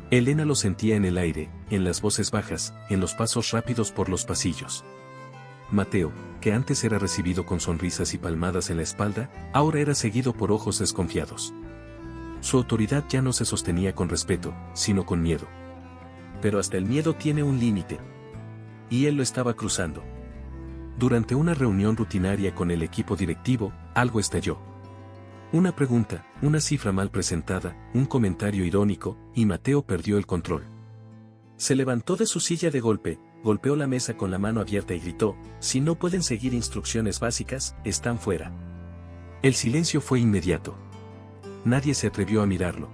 Elena lo sentía en el aire, en las voces bajas, en los pasos rápidos por los pasillos. Mateo, que antes era recibido con sonrisas y palmadas en la espalda, ahora era seguido por ojos desconfiados. Su autoridad ya no se sostenía con respeto, sino con miedo. Pero hasta el miedo tiene un límite. Y él lo estaba cruzando. Durante una reunión rutinaria con el equipo directivo, algo estalló. Una pregunta, una cifra mal presentada, un comentario irónico, y Mateo perdió el control. Se levantó de su silla de golpe, golpeó la mesa con la mano abierta y gritó, si no pueden seguir instrucciones básicas, están fuera. El silencio fue inmediato. Nadie se atrevió a mirarlo.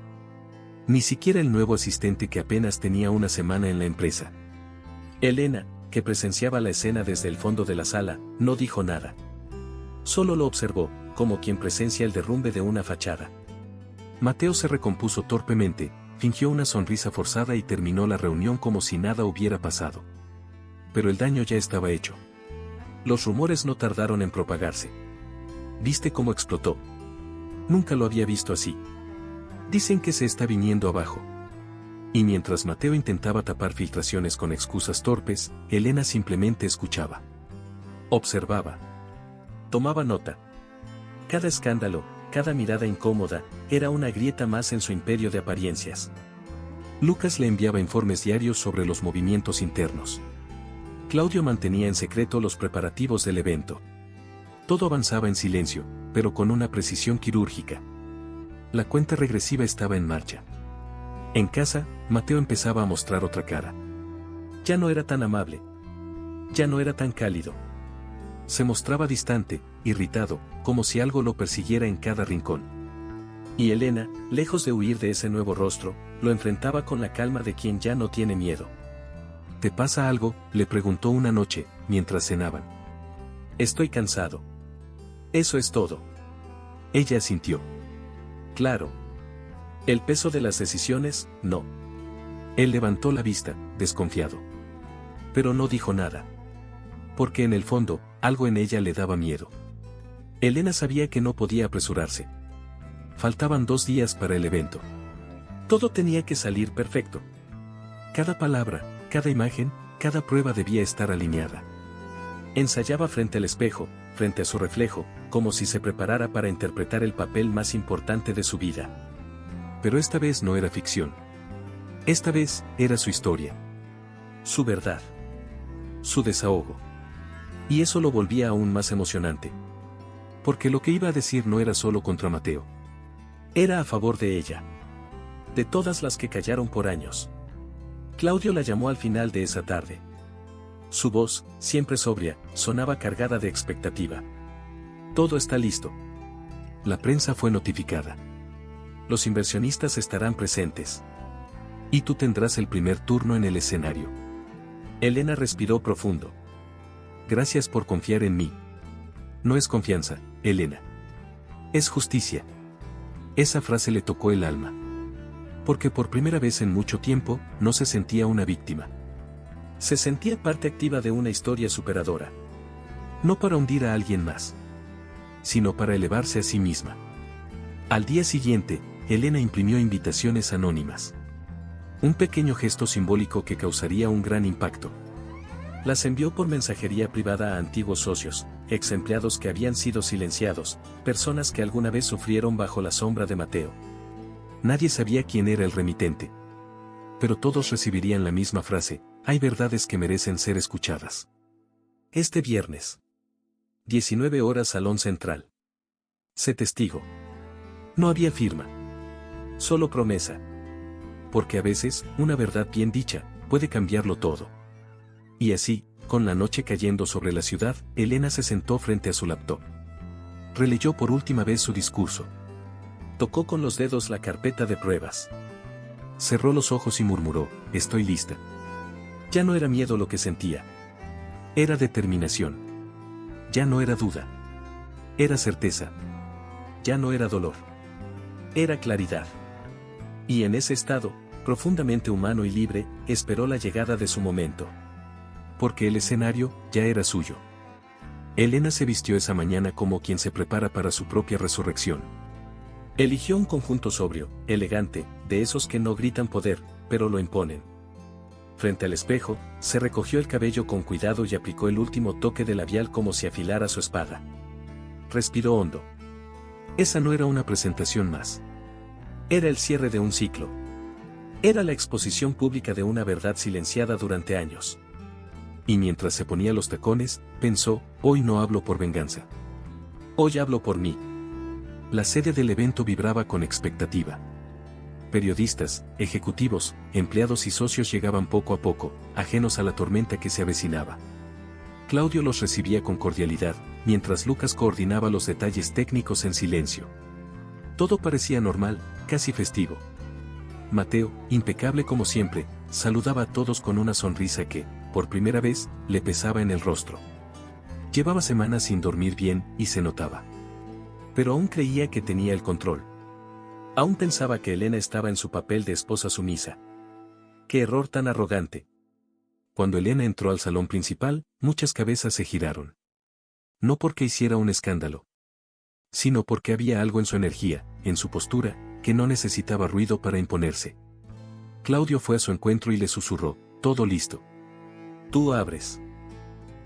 Ni siquiera el nuevo asistente que apenas tenía una semana en la empresa. Elena, que presenciaba la escena desde el fondo de la sala, no dijo nada. Solo lo observó, como quien presencia el derrumbe de una fachada. Mateo se recompuso torpemente, fingió una sonrisa forzada y terminó la reunión como si nada hubiera pasado. Pero el daño ya estaba hecho. Los rumores no tardaron en propagarse. ¿Viste cómo explotó? Nunca lo había visto así. Dicen que se está viniendo abajo. Y mientras Mateo intentaba tapar filtraciones con excusas torpes, Elena simplemente escuchaba. Observaba. Tomaba nota. Cada escándalo, cada mirada incómoda, era una grieta más en su imperio de apariencias. Lucas le enviaba informes diarios sobre los movimientos internos. Claudio mantenía en secreto los preparativos del evento. Todo avanzaba en silencio, pero con una precisión quirúrgica. La cuenta regresiva estaba en marcha. En casa, Mateo empezaba a mostrar otra cara. Ya no era tan amable. Ya no era tan cálido. Se mostraba distante, irritado, como si algo lo persiguiera en cada rincón. Y Elena, lejos de huir de ese nuevo rostro, lo enfrentaba con la calma de quien ya no tiene miedo. ¿Te pasa algo?, le preguntó una noche, mientras cenaban. Estoy cansado. Eso es todo. Ella asintió. Claro. El peso de las decisiones, no. Él levantó la vista, desconfiado. Pero no dijo nada. Porque en el fondo, algo en ella le daba miedo. Elena sabía que no podía apresurarse. Faltaban 2 días para el evento. Todo tenía que salir perfecto. Cada palabra, cada imagen, cada prueba debía estar alineada. Ensayaba frente al espejo, frente a su reflejo, como si se preparara para interpretar el papel más importante de su vida. Pero esta vez no era ficción. Esta vez era su historia. Su verdad. Su desahogo. Y eso lo volvía aún más emocionante. Porque lo que iba a decir no era solo contra Mateo. Era a favor de ella. De todas las que callaron por años. Claudio la llamó al final de esa tarde. Su voz, siempre sobria, sonaba cargada de expectativa. Todo está listo. La prensa fue notificada. Los inversionistas estarán presentes. Y tú tendrás el primer turno en el escenario. Elena respiró profundo. Gracias por confiar en mí. No es confianza, Elena. Es justicia. Esa frase le tocó el alma. Porque por primera vez en mucho tiempo, no se sentía una víctima. Se sentía parte activa de una historia superadora. No para hundir a alguien más, sino para elevarse a sí misma. Al día siguiente, Elena imprimió invitaciones anónimas. Un pequeño gesto simbólico que causaría un gran impacto. Las envió por mensajería privada a antiguos socios, ex empleados que habían sido silenciados, personas que alguna vez sufrieron bajo la sombra de Mateo. Nadie sabía quién era el remitente. Pero todos recibirían la misma frase: hay verdades que merecen ser escuchadas. Este viernes. 19 horas Salón Central. Sé testigo. No había firma. Solo promesa. Porque a veces, una verdad bien dicha, puede cambiarlo todo. Y así, con la noche cayendo sobre la ciudad, Elena se sentó frente a su laptop. Releyó por última vez su discurso. Tocó con los dedos la carpeta de pruebas. Cerró los ojos y murmuró: estoy lista. Ya no era miedo lo que sentía. Era determinación. Ya no era duda. Era certeza. Ya no era dolor. Era claridad. Y en ese estado, profundamente humano y libre, esperó la llegada de su momento. Porque el escenario ya era suyo. Elena se vistió esa mañana como quien se prepara para su propia resurrección. Eligió un conjunto sobrio, elegante, de esos que no gritan poder, pero lo imponen. Frente al espejo, se recogió el cabello con cuidado y aplicó el último toque de labial como si afilara su espada. Respiró hondo. Esa no era una presentación más. Era el cierre de un ciclo. Era la exposición pública de una verdad silenciada durante años. Y mientras se ponía los tacones, pensó: hoy no hablo por venganza. Hoy hablo por mí. La sede del evento vibraba con expectativa. Periodistas, ejecutivos, empleados y socios llegaban poco a poco, ajenos a la tormenta que se avecinaba. Claudio los recibía con cordialidad, mientras Lucas coordinaba los detalles técnicos en silencio. Todo parecía normal, casi festivo. Mateo, impecable como siempre, saludaba a todos con una sonrisa que, por primera vez, le pesaba en el rostro. Llevaba semanas sin dormir bien, y se notaba. Pero aún creía que tenía el control. Aún pensaba que Elena estaba en su papel de esposa sumisa. ¡Qué error tan arrogante! Cuando Elena entró al salón principal, muchas cabezas se giraron. No porque hiciera un escándalo, sino porque había algo en su energía, en su postura, que no necesitaba ruido para imponerse. Claudio fue a su encuentro y le susurró, «Todo listo. Tú abres».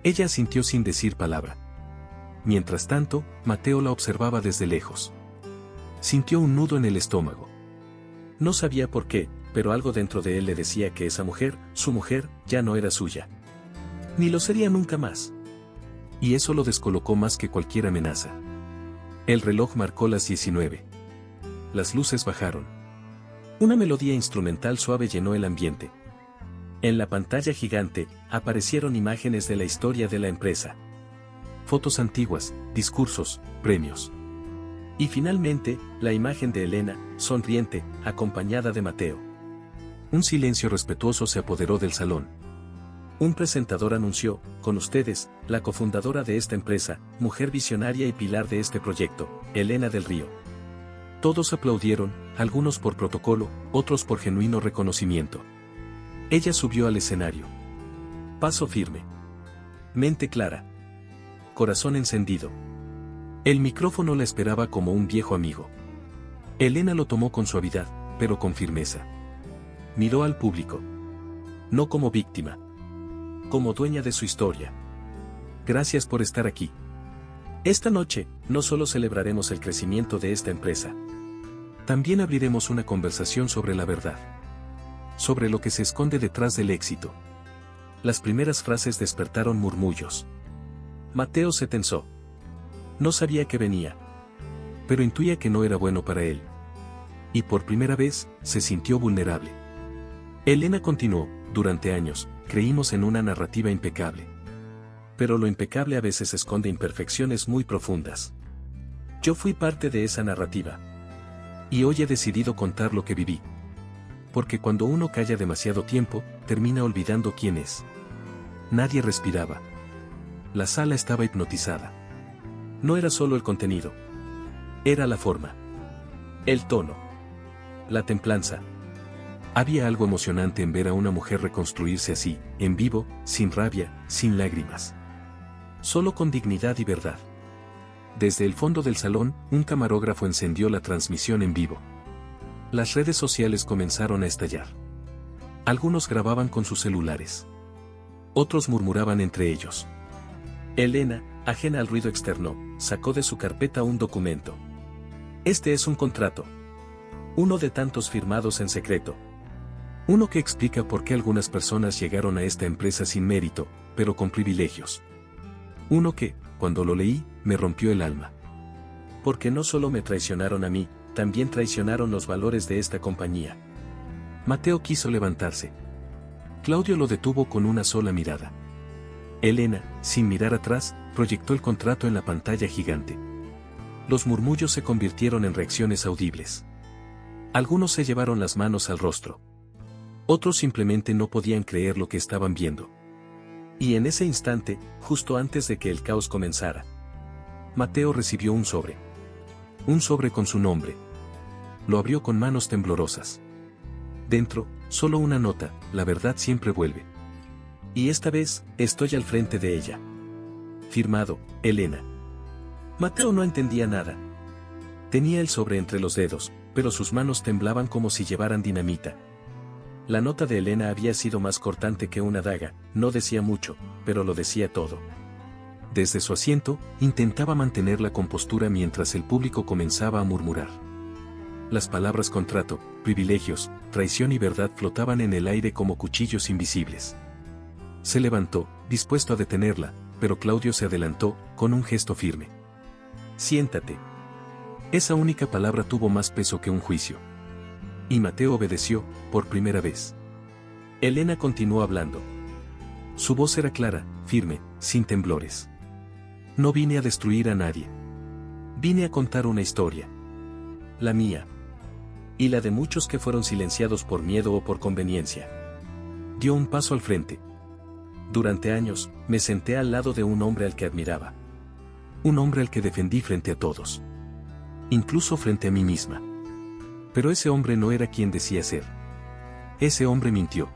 Ella asintió sin decir palabra. Mientras tanto, Mateo la observaba desde lejos. Sintió un nudo en el estómago. No sabía por qué, pero algo dentro de él le decía que esa mujer, su mujer, ya no era suya. Ni lo sería nunca más. Y eso lo descolocó más que cualquier amenaza. El reloj marcó las 19. Las luces bajaron. Una melodía instrumental suave llenó el ambiente. En la pantalla gigante, aparecieron imágenes de la historia de la empresa. Fotos antiguas, discursos, premios. Y finalmente, la imagen de Elena, sonriente, acompañada de Mateo. Un silencio respetuoso se apoderó del salón. Un presentador anunció, con ustedes, la cofundadora de esta empresa, mujer visionaria y pilar de este proyecto, Elena del Río. Todos aplaudieron, algunos por protocolo, otros por genuino reconocimiento. Ella subió al escenario. Paso firme. Mente clara. Corazón encendido. El micrófono la esperaba como un viejo amigo. Elena lo tomó con suavidad, pero con firmeza. Miró al público. No como víctima. Como dueña de su historia. Gracias por estar aquí. Esta noche, no solo celebraremos el crecimiento de esta empresa. También abriremos una conversación sobre la verdad. Sobre lo que se esconde detrás del éxito. Las primeras frases despertaron murmullos. Mateo se tensó. No sabía qué venía. Pero intuía que no era bueno para él. Y por primera vez, se sintió vulnerable. Elena continuó, durante años, creímos en una narrativa impecable. Pero lo impecable a veces esconde imperfecciones muy profundas. Yo fui parte de esa narrativa. Y hoy he decidido contar lo que viví. Porque cuando uno calla demasiado tiempo, termina olvidando quién es. Nadie respiraba. La sala estaba hipnotizada. No era solo el contenido. Era la forma. El tono. La templanza. Había algo emocionante en ver a una mujer reconstruirse así, en vivo, sin rabia, sin lágrimas. Solo con dignidad y verdad. Desde el fondo del salón, un camarógrafo encendió la transmisión en vivo. Las redes sociales comenzaron a estallar. Algunos grababan con sus celulares. Otros murmuraban entre ellos. Elena, ajena al ruido externo, sacó de su carpeta un documento. Este es un contrato. Uno de tantos firmados en secreto. Uno que explica por qué algunas personas llegaron a esta empresa sin mérito, pero con privilegios. Uno que, cuando lo leí, me rompió el alma. Porque no solo me traicionaron a mí, también traicionaron los valores de esta compañía. Mateo quiso levantarse. Claudio lo detuvo con una sola mirada. Elena, sin mirar atrás, proyectó el contrato en la pantalla gigante. Los murmullos se convirtieron en reacciones audibles. Algunos se llevaron las manos al rostro. Otros simplemente no podían creer lo que estaban viendo. Y en ese instante, justo antes de que el caos comenzara, Mateo recibió un sobre. Un sobre con su nombre. Lo abrió con manos temblorosas. Dentro, solo una nota, la verdad siempre vuelve. Y esta vez, estoy al frente de ella. Firmado, Elena. Mateo no entendía nada. Tenía el sobre entre los dedos, pero sus manos temblaban como si llevaran dinamita. La nota de Elena había sido más cortante que una daga, no decía mucho, pero lo decía todo. Desde su asiento, intentaba mantener la compostura mientras el público comenzaba a murmurar. Las palabras contrato, privilegios, traición y verdad flotaban en el aire como cuchillos invisibles. Se levantó, dispuesto a detenerla, pero Claudio se adelantó, con un gesto firme. Siéntate. Esa única palabra tuvo más peso que un juicio. Y Mateo obedeció, por primera vez. Elena continuó hablando. Su voz era clara, firme, sin temblores. No vine a destruir a nadie. Vine a contar una historia. La mía. Y la de muchos que fueron silenciados por miedo o por conveniencia. Dio un paso al frente. Durante años, me senté al lado de un hombre al que admiraba. Un hombre al que defendí frente a todos. Incluso frente a mí misma. Pero ese hombre no era quien decía ser. Ese hombre mintió.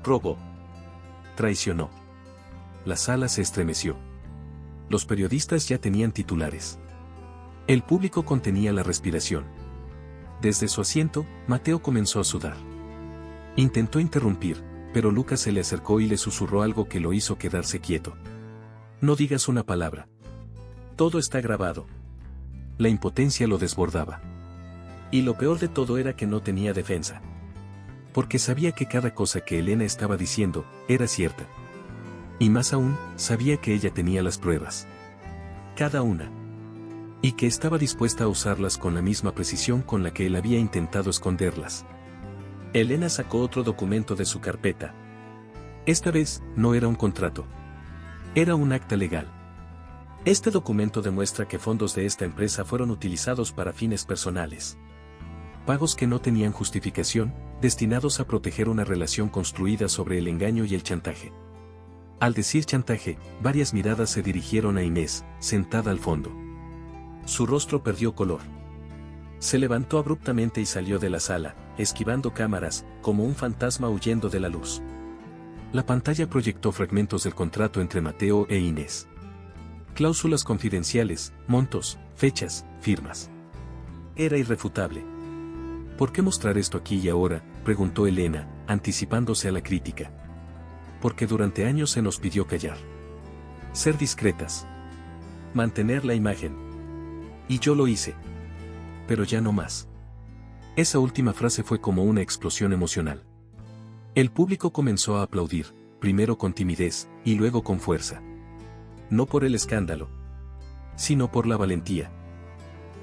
Robó. Traicionó. La sala se estremeció. Los periodistas ya tenían titulares. El público contenía la respiración. Desde su asiento, Mateo comenzó a sudar. Intentó interrumpir, pero Lucas se le acercó y le susurró algo que lo hizo quedarse quieto. No digas una palabra. Todo está grabado. La impotencia lo desbordaba. Y lo peor de todo era que no tenía defensa. Porque sabía que cada cosa que Elena estaba diciendo era cierta. Y más aún, sabía que ella tenía las pruebas. Cada una. Y que estaba dispuesta a usarlas con la misma precisión con la que él había intentado esconderlas. Elena sacó otro documento de su carpeta. Esta vez, no era un contrato. Era un acta legal. Este documento demuestra que fondos de esta empresa fueron utilizados para fines personales. Pagos que no tenían justificación, destinados a proteger una relación construida sobre el engaño y el chantaje. Al decir chantaje, varias miradas se dirigieron a Inés, sentada al fondo. Su rostro perdió color. Se levantó abruptamente y salió de la sala, esquivando cámaras, como un fantasma huyendo de la luz. La pantalla proyectó fragmentos del contrato entre Mateo e Inés. Cláusulas confidenciales, montos, fechas, firmas. Era irrefutable. ¿Por qué mostrar esto aquí y ahora?, preguntó Elena, anticipándose a la crítica. Porque durante años se nos pidió callar. Ser discretas. Mantener la imagen. Y yo lo hice. Pero ya no más. Esa última frase fue como una explosión emocional. El público comenzó a aplaudir, primero con timidez, y luego con fuerza. No por el escándalo, sino por la valentía.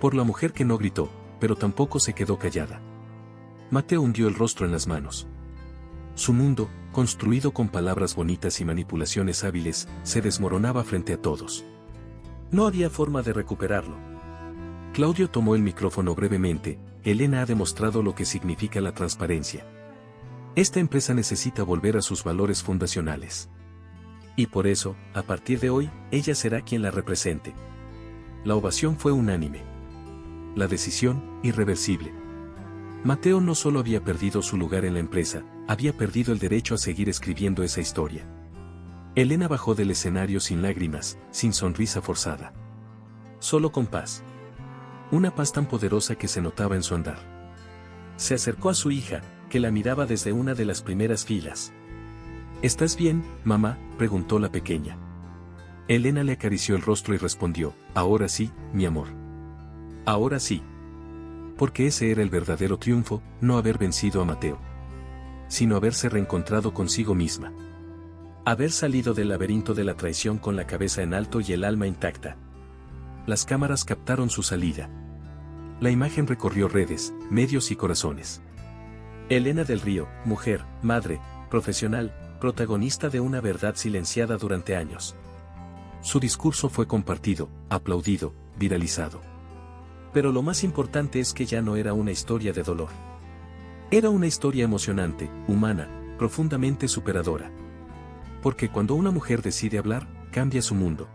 Por la mujer que no gritó, pero tampoco se quedó callada. Mateo hundió el rostro en las manos. Su mundo, construido con palabras bonitas y manipulaciones hábiles, se desmoronaba frente a todos. No había forma de recuperarlo. Claudio tomó el micrófono brevemente. Elena ha demostrado lo que significa la transparencia. Esta empresa necesita volver a sus valores fundacionales. Y por eso, a partir de hoy, ella será quien la represente. La ovación fue unánime. La decisión, irreversible. Mateo no solo había perdido su lugar en la empresa, había perdido el derecho a seguir escribiendo esa historia. Elena bajó del escenario sin lágrimas, sin sonrisa forzada. Solo con paz. Una paz tan poderosa que se notaba en su andar. Se acercó a su hija, que la miraba desde una de las primeras filas. ¿Estás bien, mamá?, preguntó la pequeña. Elena le acarició el rostro y respondió, ahora sí, mi amor. Ahora sí. Porque ese era el verdadero triunfo, no haber vencido a Mateo. Sino haberse reencontrado consigo misma. Haber salido del laberinto de la traición con la cabeza en alto y el alma intacta. Las cámaras captaron su salida. La imagen recorrió redes, medios y corazones. Elena del Río, mujer, madre, profesional, protagonista de una verdad silenciada durante años. Su discurso fue compartido, aplaudido, viralizado. Pero lo más importante es que ya no era una historia de dolor. Era una historia emocionante, humana, profundamente superadora. Porque cuando una mujer decide hablar, cambia su mundo.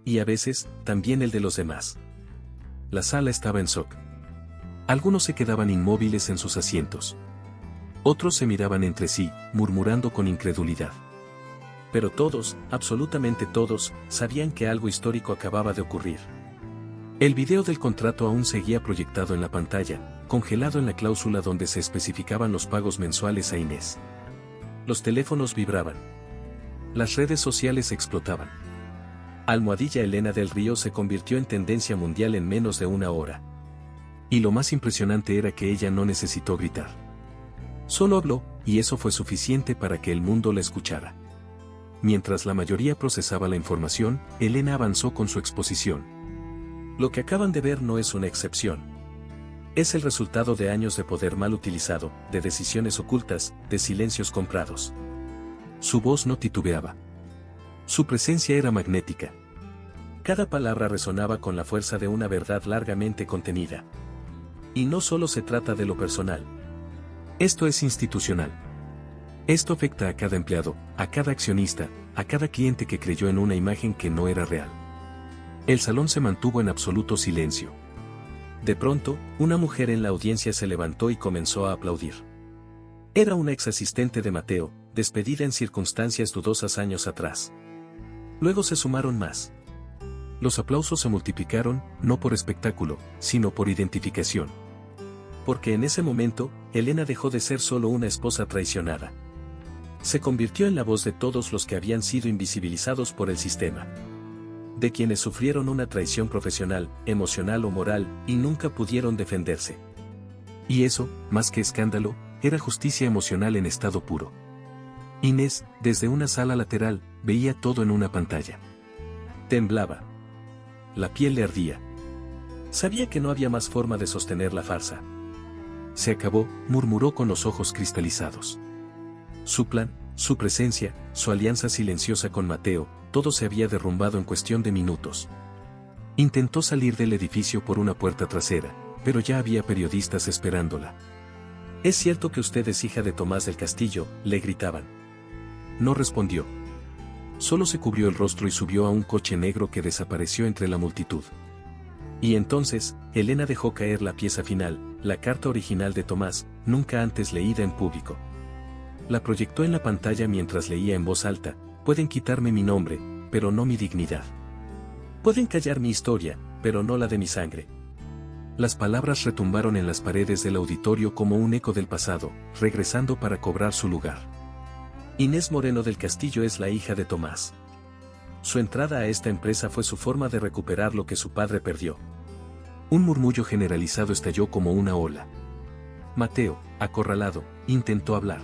Y a veces, también el de los demás. La sala estaba en shock. Algunos se quedaban inmóviles en sus asientos. Otros se miraban entre sí, murmurando con incredulidad. Pero todos, absolutamente todos, sabían que algo histórico acababa de ocurrir. El video del contrato aún seguía proyectado en la pantalla, congelado en la cláusula donde se especificaban los pagos mensuales a Inés. Los teléfonos vibraban. Las redes sociales explotaban. Almohadilla Elena del Río se convirtió en tendencia mundial en menos de una hora. Y lo más impresionante era que ella no necesitó gritar. Solo habló, y eso fue suficiente para que el mundo la escuchara. Mientras la mayoría procesaba la información, Elena avanzó con su exposición. Lo que acaban de ver no es una excepción. Es el resultado de años de poder mal utilizado, de decisiones ocultas, de silencios comprados. Su voz no titubeaba. Su presencia era magnética. Cada palabra resonaba con la fuerza de una verdad largamente contenida. Y no solo se trata de lo personal. Esto es institucional. Esto afecta a cada empleado, a cada accionista, a cada cliente que creyó en una imagen que no era real. El salón se mantuvo en absoluto silencio. De pronto, una mujer en la audiencia se levantó y comenzó a aplaudir. Era una ex asistente de Mateo, despedida en circunstancias dudosas años atrás. Luego se sumaron más. Los aplausos se multiplicaron, no por espectáculo, sino por identificación. Porque en ese momento, Elena dejó de ser solo una esposa traicionada. Se convirtió en la voz de todos los que habían sido invisibilizados por el sistema. De quienes sufrieron una traición profesional, emocional o moral, y nunca pudieron defenderse. Y eso, más que escándalo, era justicia emocional en estado puro. Inés, desde una sala lateral, veía todo en una pantalla. Temblaba. La piel le ardía. Sabía que no había más forma de sostener la farsa. Se acabó, murmuró con los ojos cristalizados. Su plan, su presencia, su alianza silenciosa con Mateo, todo se había derrumbado en cuestión de minutos. Intentó salir del edificio por una puerta trasera, pero ya había periodistas esperándola. «¿Es cierto que usted es hija de Tomás del Castillo?», le gritaban. No respondió. Solo se cubrió el rostro y subió a un coche negro que desapareció entre la multitud. Y entonces, Elena dejó caer la pieza final, la carta original de Tomás, nunca antes leída en público. La proyectó en la pantalla mientras leía en voz alta: «Pueden quitarme mi nombre, pero no mi dignidad. Pueden callar mi historia, pero no la de mi sangre». Las palabras retumbaron en las paredes del auditorio como un eco del pasado, regresando para cobrar su lugar. Inés Moreno del Castillo es la hija de Tomás. Su entrada a esta empresa fue su forma de recuperar lo que su padre perdió. Un murmullo generalizado estalló como una ola. Mateo, acorralado, intentó hablar.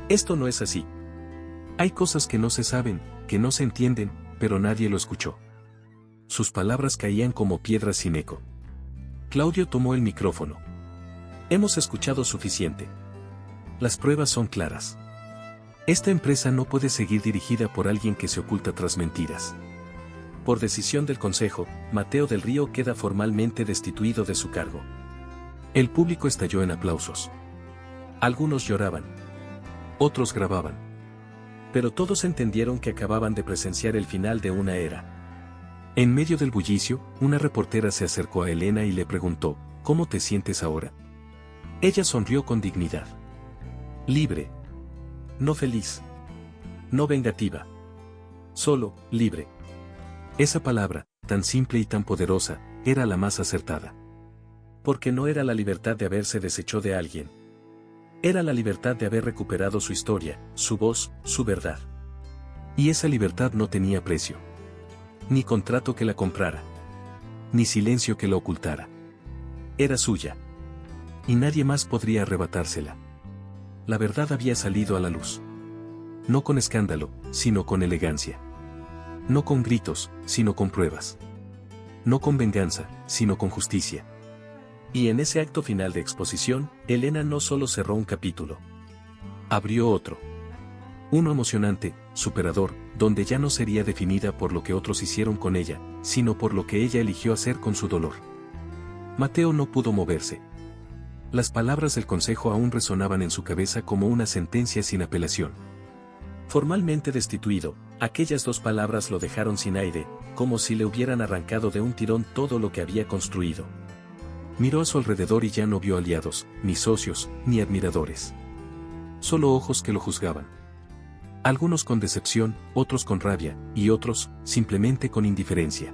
«Esto no es así. Hay cosas que no se saben, que no se entienden», pero nadie lo escuchó. Sus palabras caían como piedras sin eco. Claudio tomó el micrófono. «Hemos escuchado suficiente. Las pruebas son claras. Esta empresa no puede seguir dirigida por alguien que se oculta tras mentiras. Por decisión del Consejo, Mateo del Río queda formalmente destituido de su cargo». El público estalló en aplausos. Algunos lloraban. Otros grababan. Pero todos entendieron que acababan de presenciar el final de una era. En medio del bullicio, una reportera se acercó a Elena y le preguntó: «¿Cómo te sientes ahora?». Ella sonrió con dignidad. Libre. No feliz. No vengativa. Solo, libre. Esa palabra, tan simple y tan poderosa, era la más acertada. Porque no era la libertad de haberse deshecho de alguien. Era la libertad de haber recuperado su historia, su voz, su verdad. Y esa libertad no tenía precio. Ni contrato que la comprara. Ni silencio que la ocultara. Era suya. Y nadie más podría arrebatársela. La verdad había salido a la luz. No con escándalo, sino con elegancia. No con gritos, sino con pruebas. No con venganza, sino con justicia. Y en ese acto final de exposición, Elena no solo cerró un capítulo. Abrió otro. Uno emocionante, superador, donde ya no sería definida por lo que otros hicieron con ella, sino por lo que ella eligió hacer con su dolor. Mateo no pudo moverse. Las palabras del consejo aún resonaban en su cabeza como una sentencia sin apelación. Formalmente destituido, aquellas dos palabras lo dejaron sin aire, como si le hubieran arrancado de un tirón todo lo que había construido. Miró a su alrededor y ya no vio aliados, ni socios, ni admiradores. Solo ojos que lo juzgaban. Algunos con decepción, otros con rabia, y otros, simplemente con indiferencia.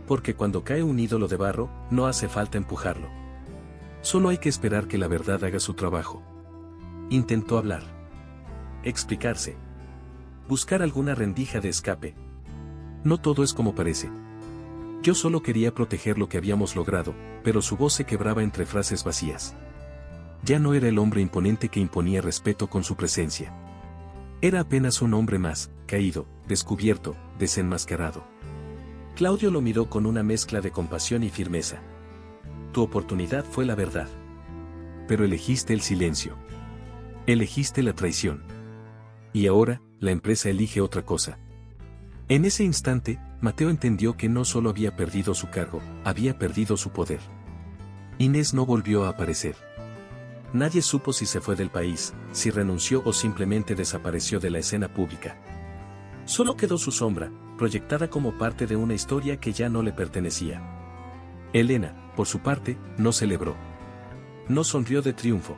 Porque cuando cae un ídolo de barro, no hace falta empujarlo. Solo hay que esperar que la verdad haga su trabajo. Intentó hablar. Explicarse. Buscar alguna rendija de escape. No todo es como parece. Yo solo quería proteger lo que habíamos logrado, pero su voz se quebraba entre frases vacías. Ya no era el hombre imponente que imponía respeto con su presencia. Era apenas un hombre más, caído, descubierto, desenmascarado. Claudio lo miró con una mezcla de compasión y firmeza. Tu oportunidad fue la verdad. Pero elegiste el silencio. Elegiste la traición. Y ahora, la empresa elige otra cosa. En ese instante, Mateo entendió que no solo había perdido su cargo, había perdido su poder. Inés no volvió a aparecer. Nadie supo si se fue del país, si renunció o simplemente desapareció de la escena pública. Solo quedó su sombra, proyectada como parte de una historia que ya no le pertenecía. Elena, por su parte, no celebró. No sonrió de triunfo.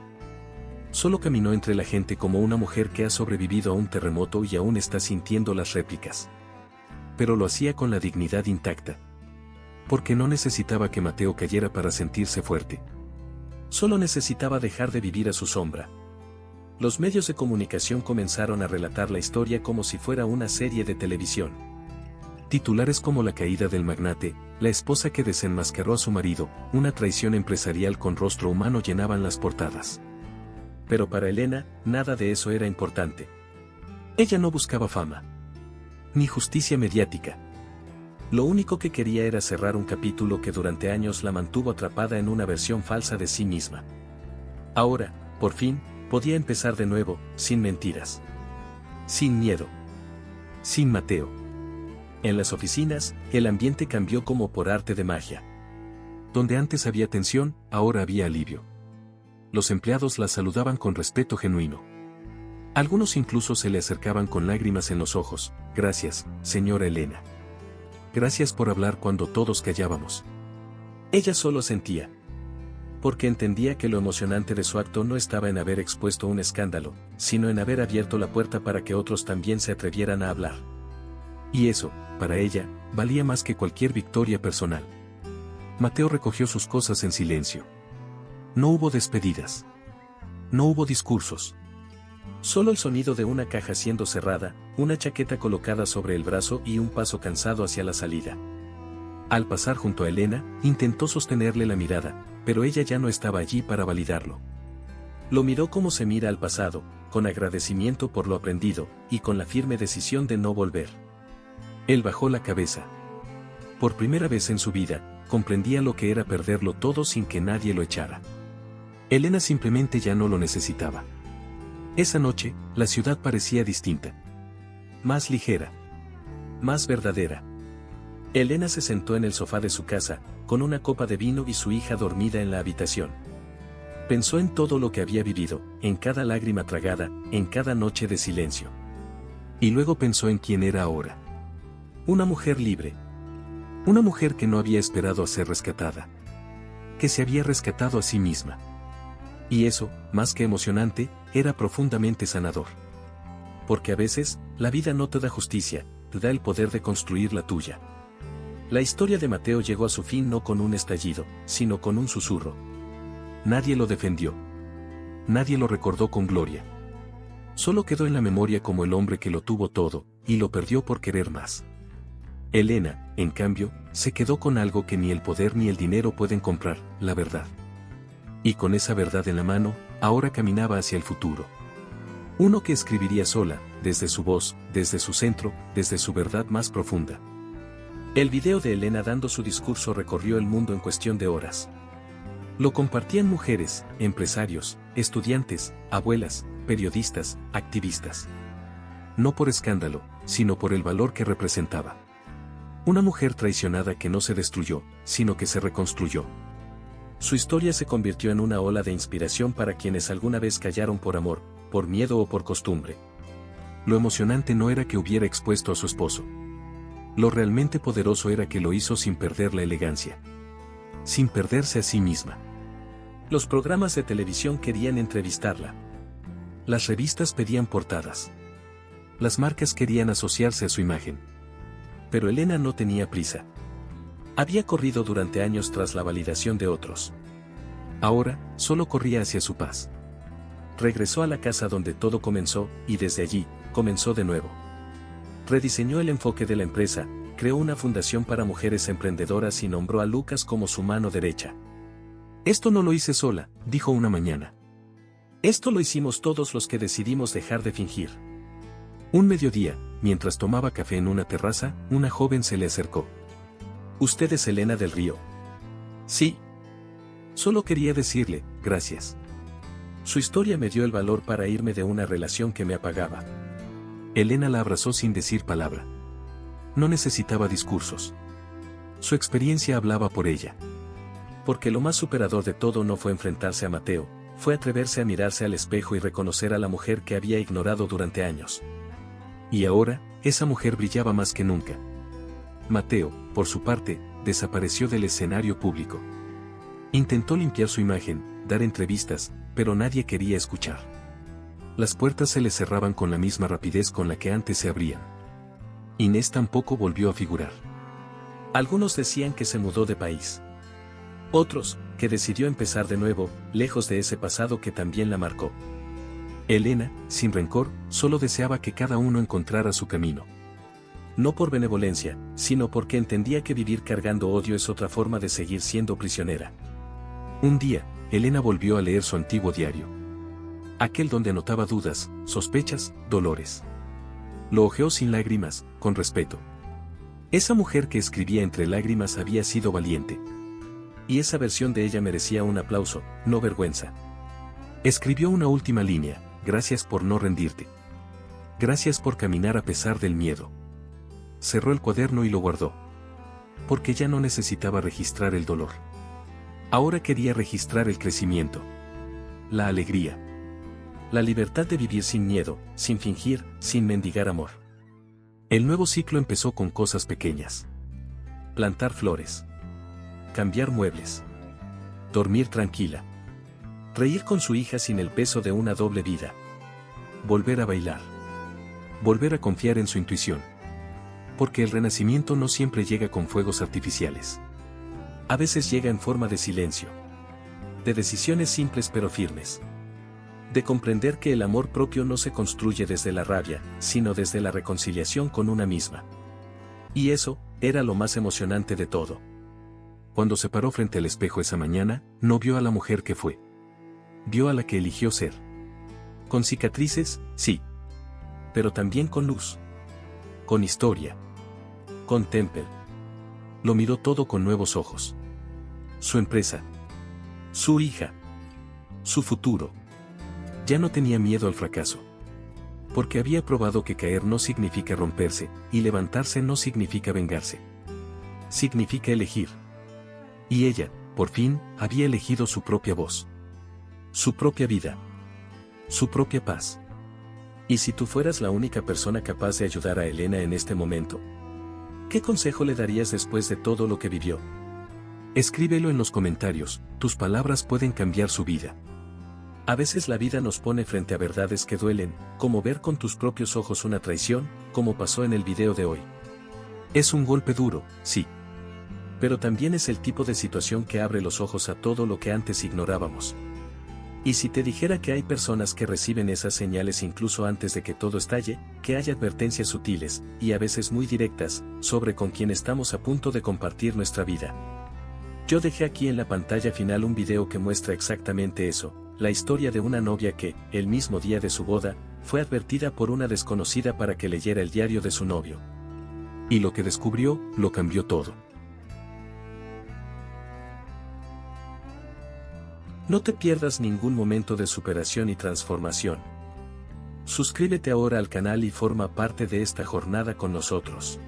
Solo caminó entre la gente como una mujer que ha sobrevivido a un terremoto y aún está sintiendo las réplicas. Pero lo hacía con la dignidad intacta. Porque no necesitaba que Mateo cayera para sentirse fuerte. Solo necesitaba dejar de vivir a su sombra. Los medios de comunicación comenzaron a relatar la historia como si fuera una serie de televisión. Titulares como la caída del magnate, la esposa que desenmascaró a su marido, una traición empresarial con rostro humano llenaban las portadas. Pero para Elena, nada de eso era importante. Ella no buscaba fama. Ni justicia mediática. Lo único que quería era cerrar un capítulo que durante años la mantuvo atrapada en una versión falsa de sí misma. Ahora, por fin, podía empezar de nuevo, sin mentiras. Sin miedo. Sin Mateo. En las oficinas, el ambiente cambió como por arte de magia. Donde antes había tensión, ahora había alivio. Los empleados la saludaban con respeto genuino. Algunos incluso se le acercaban con lágrimas en los ojos. Gracias, señora Elena. Gracias por hablar cuando todos callábamos. Ella solo sentía. Porque entendía que lo emocionante de su acto no estaba en haber expuesto un escándalo, sino en haber abierto la puerta para que otros también se atrevieran a hablar. Y eso, para ella, valía más que cualquier victoria personal. Mateo recogió sus cosas en silencio. No hubo despedidas. No hubo discursos. Solo el sonido de una caja siendo cerrada, una chaqueta colocada sobre el brazo y un paso cansado hacia la salida. Al pasar junto a Elena, intentó sostenerle la mirada, pero ella ya no estaba allí para validarlo. Lo miró como se mira al pasado, con agradecimiento por lo aprendido, y con la firme decisión de no volver. Él bajó la cabeza. Por primera vez en su vida, comprendía lo que era perderlo todo sin que nadie lo echara. Elena simplemente ya no lo necesitaba. Esa noche, la ciudad parecía distinta. Más ligera. Más verdadera. Elena se sentó en el sofá de su casa, con una copa de vino y su hija dormida en la habitación. Pensó en todo lo que había vivido, en cada lágrima tragada, en cada noche de silencio. Y luego pensó en quién era ahora. Una mujer libre. Una mujer que no había esperado a ser rescatada. Que se había rescatado a sí misma. Y eso, más que emocionante, era profundamente sanador. Porque a veces, la vida no te da justicia, te da el poder de construir la tuya. La historia de Mateo llegó a su fin no con un estallido, sino con un susurro. Nadie lo defendió. Nadie lo recordó con gloria. Solo quedó en la memoria como el hombre que lo tuvo todo, y lo perdió por querer más. Elena, en cambio, se quedó con algo que ni el poder ni el dinero pueden comprar, la verdad. Y con esa verdad en la mano, ahora caminaba hacia el futuro. Uno que escribiría sola, desde su voz, desde su centro, desde su verdad más profunda. El video de Elena dando su discurso recorrió el mundo en cuestión de horas. Lo compartían mujeres, empresarios, estudiantes, abuelas, periodistas, activistas. No por escándalo, sino por el valor que representaba. Una mujer traicionada que no se destruyó, sino que se reconstruyó. Su historia se convirtió en una ola de inspiración para quienes alguna vez callaron por amor, por miedo o por costumbre. Lo emocionante no era que hubiera expuesto a su esposo. Lo realmente poderoso era que lo hizo sin perder la elegancia. Sin perderse a sí misma. Los programas de televisión querían entrevistarla. Las revistas pedían portadas. Las marcas querían asociarse a su imagen. Pero Elena no tenía prisa. Había corrido durante años tras la validación de otros. Ahora, solo corría hacia su paz. Regresó a la casa donde todo comenzó, y desde allí, comenzó de nuevo. Rediseñó el enfoque de la empresa, creó una fundación para mujeres emprendedoras y nombró a Lucas como su mano derecha. Esto no lo hice sola, dijo una mañana. Esto lo hicimos todos los que decidimos dejar de fingir. Un mediodía, mientras tomaba café en una terraza, una joven se le acercó. ¿Usted es Elena del Río? Sí. Solo quería decirle, gracias. Su historia me dio el valor para irme de una relación que me apagaba. Elena la abrazó sin decir palabra. No necesitaba discursos. Su experiencia hablaba por ella. Porque lo más superador de todo no fue enfrentarse a Mateo, fue atreverse a mirarse al espejo y reconocer a la mujer que había ignorado durante años. Y ahora, esa mujer brillaba más que nunca. Mateo, por su parte, desapareció del escenario público. Intentó limpiar su imagen, dar entrevistas, pero nadie quería escuchar. Las puertas se le cerraban con la misma rapidez con la que antes se abrían. Inés tampoco volvió a figurar. Algunos decían que se mudó de país. Otros, que decidió empezar de nuevo, lejos de ese pasado que también la marcó. Elena, sin rencor, solo deseaba que cada uno encontrara su camino. No por benevolencia, sino porque entendía que vivir cargando odio es otra forma de seguir siendo prisionera. Un día, Elena volvió a leer su antiguo diario. Aquel donde anotaba dudas, sospechas, dolores. Lo hojeó sin lágrimas, con respeto. Esa mujer que escribía entre lágrimas había sido valiente. Y esa versión de ella merecía un aplauso, no vergüenza. Escribió una última línea: gracias por no rendirte. Gracias por caminar a pesar del miedo. Cerró el cuaderno y lo guardó. Porque ya no necesitaba registrar el dolor. Ahora quería registrar el crecimiento. La alegría. La libertad de vivir sin miedo, sin fingir, sin mendigar amor. El nuevo ciclo empezó con cosas pequeñas. Plantar flores. Cambiar muebles. Dormir tranquila. Reír con su hija sin el peso de una doble vida. Volver a bailar. Volver a confiar en su intuición. Porque el renacimiento no siempre llega con fuegos artificiales. A veces llega en forma de silencio. De decisiones simples pero firmes. De comprender que el amor propio no se construye desde la rabia, sino desde la reconciliación con una misma. Y eso, era lo más emocionante de todo. Cuando se paró frente al espejo esa mañana, no vio a la mujer que fue. Vio a la que eligió ser. Con cicatrices, sí. Pero también con luz. Con historia. Con temple. Lo miró todo con nuevos ojos. Su empresa. Su hija. Su futuro. Ya no tenía miedo al fracaso. Porque había probado que caer no significa romperse, y levantarse no significa vengarse. Significa elegir. Y ella, por fin, había elegido su propia voz. Su propia vida. Su propia paz. ¿Y si tú fueras la única persona capaz de ayudar a Elena en este momento? ¿Qué consejo le darías después de todo lo que vivió? Escríbelo en los comentarios, tus palabras pueden cambiar su vida. A veces la vida nos pone frente a verdades que duelen, como ver con tus propios ojos una traición, como pasó en el video de hoy. Es un golpe duro, sí. Pero también es el tipo de situación que abre los ojos a todo lo que antes ignorábamos. Y si te dijera que hay personas que reciben esas señales incluso antes de que todo estalle, que hay advertencias sutiles, y a veces muy directas, sobre con quién estamos a punto de compartir nuestra vida. Yo dejé aquí en la pantalla final un video que muestra exactamente eso. La historia de una novia que, el mismo día de su boda, fue advertida por una desconocida para que leyera el diario de su novio. Y lo que descubrió, lo cambió todo. No te pierdas ningún momento de superación y transformación. Suscríbete ahora al canal y forma parte de esta jornada con nosotros.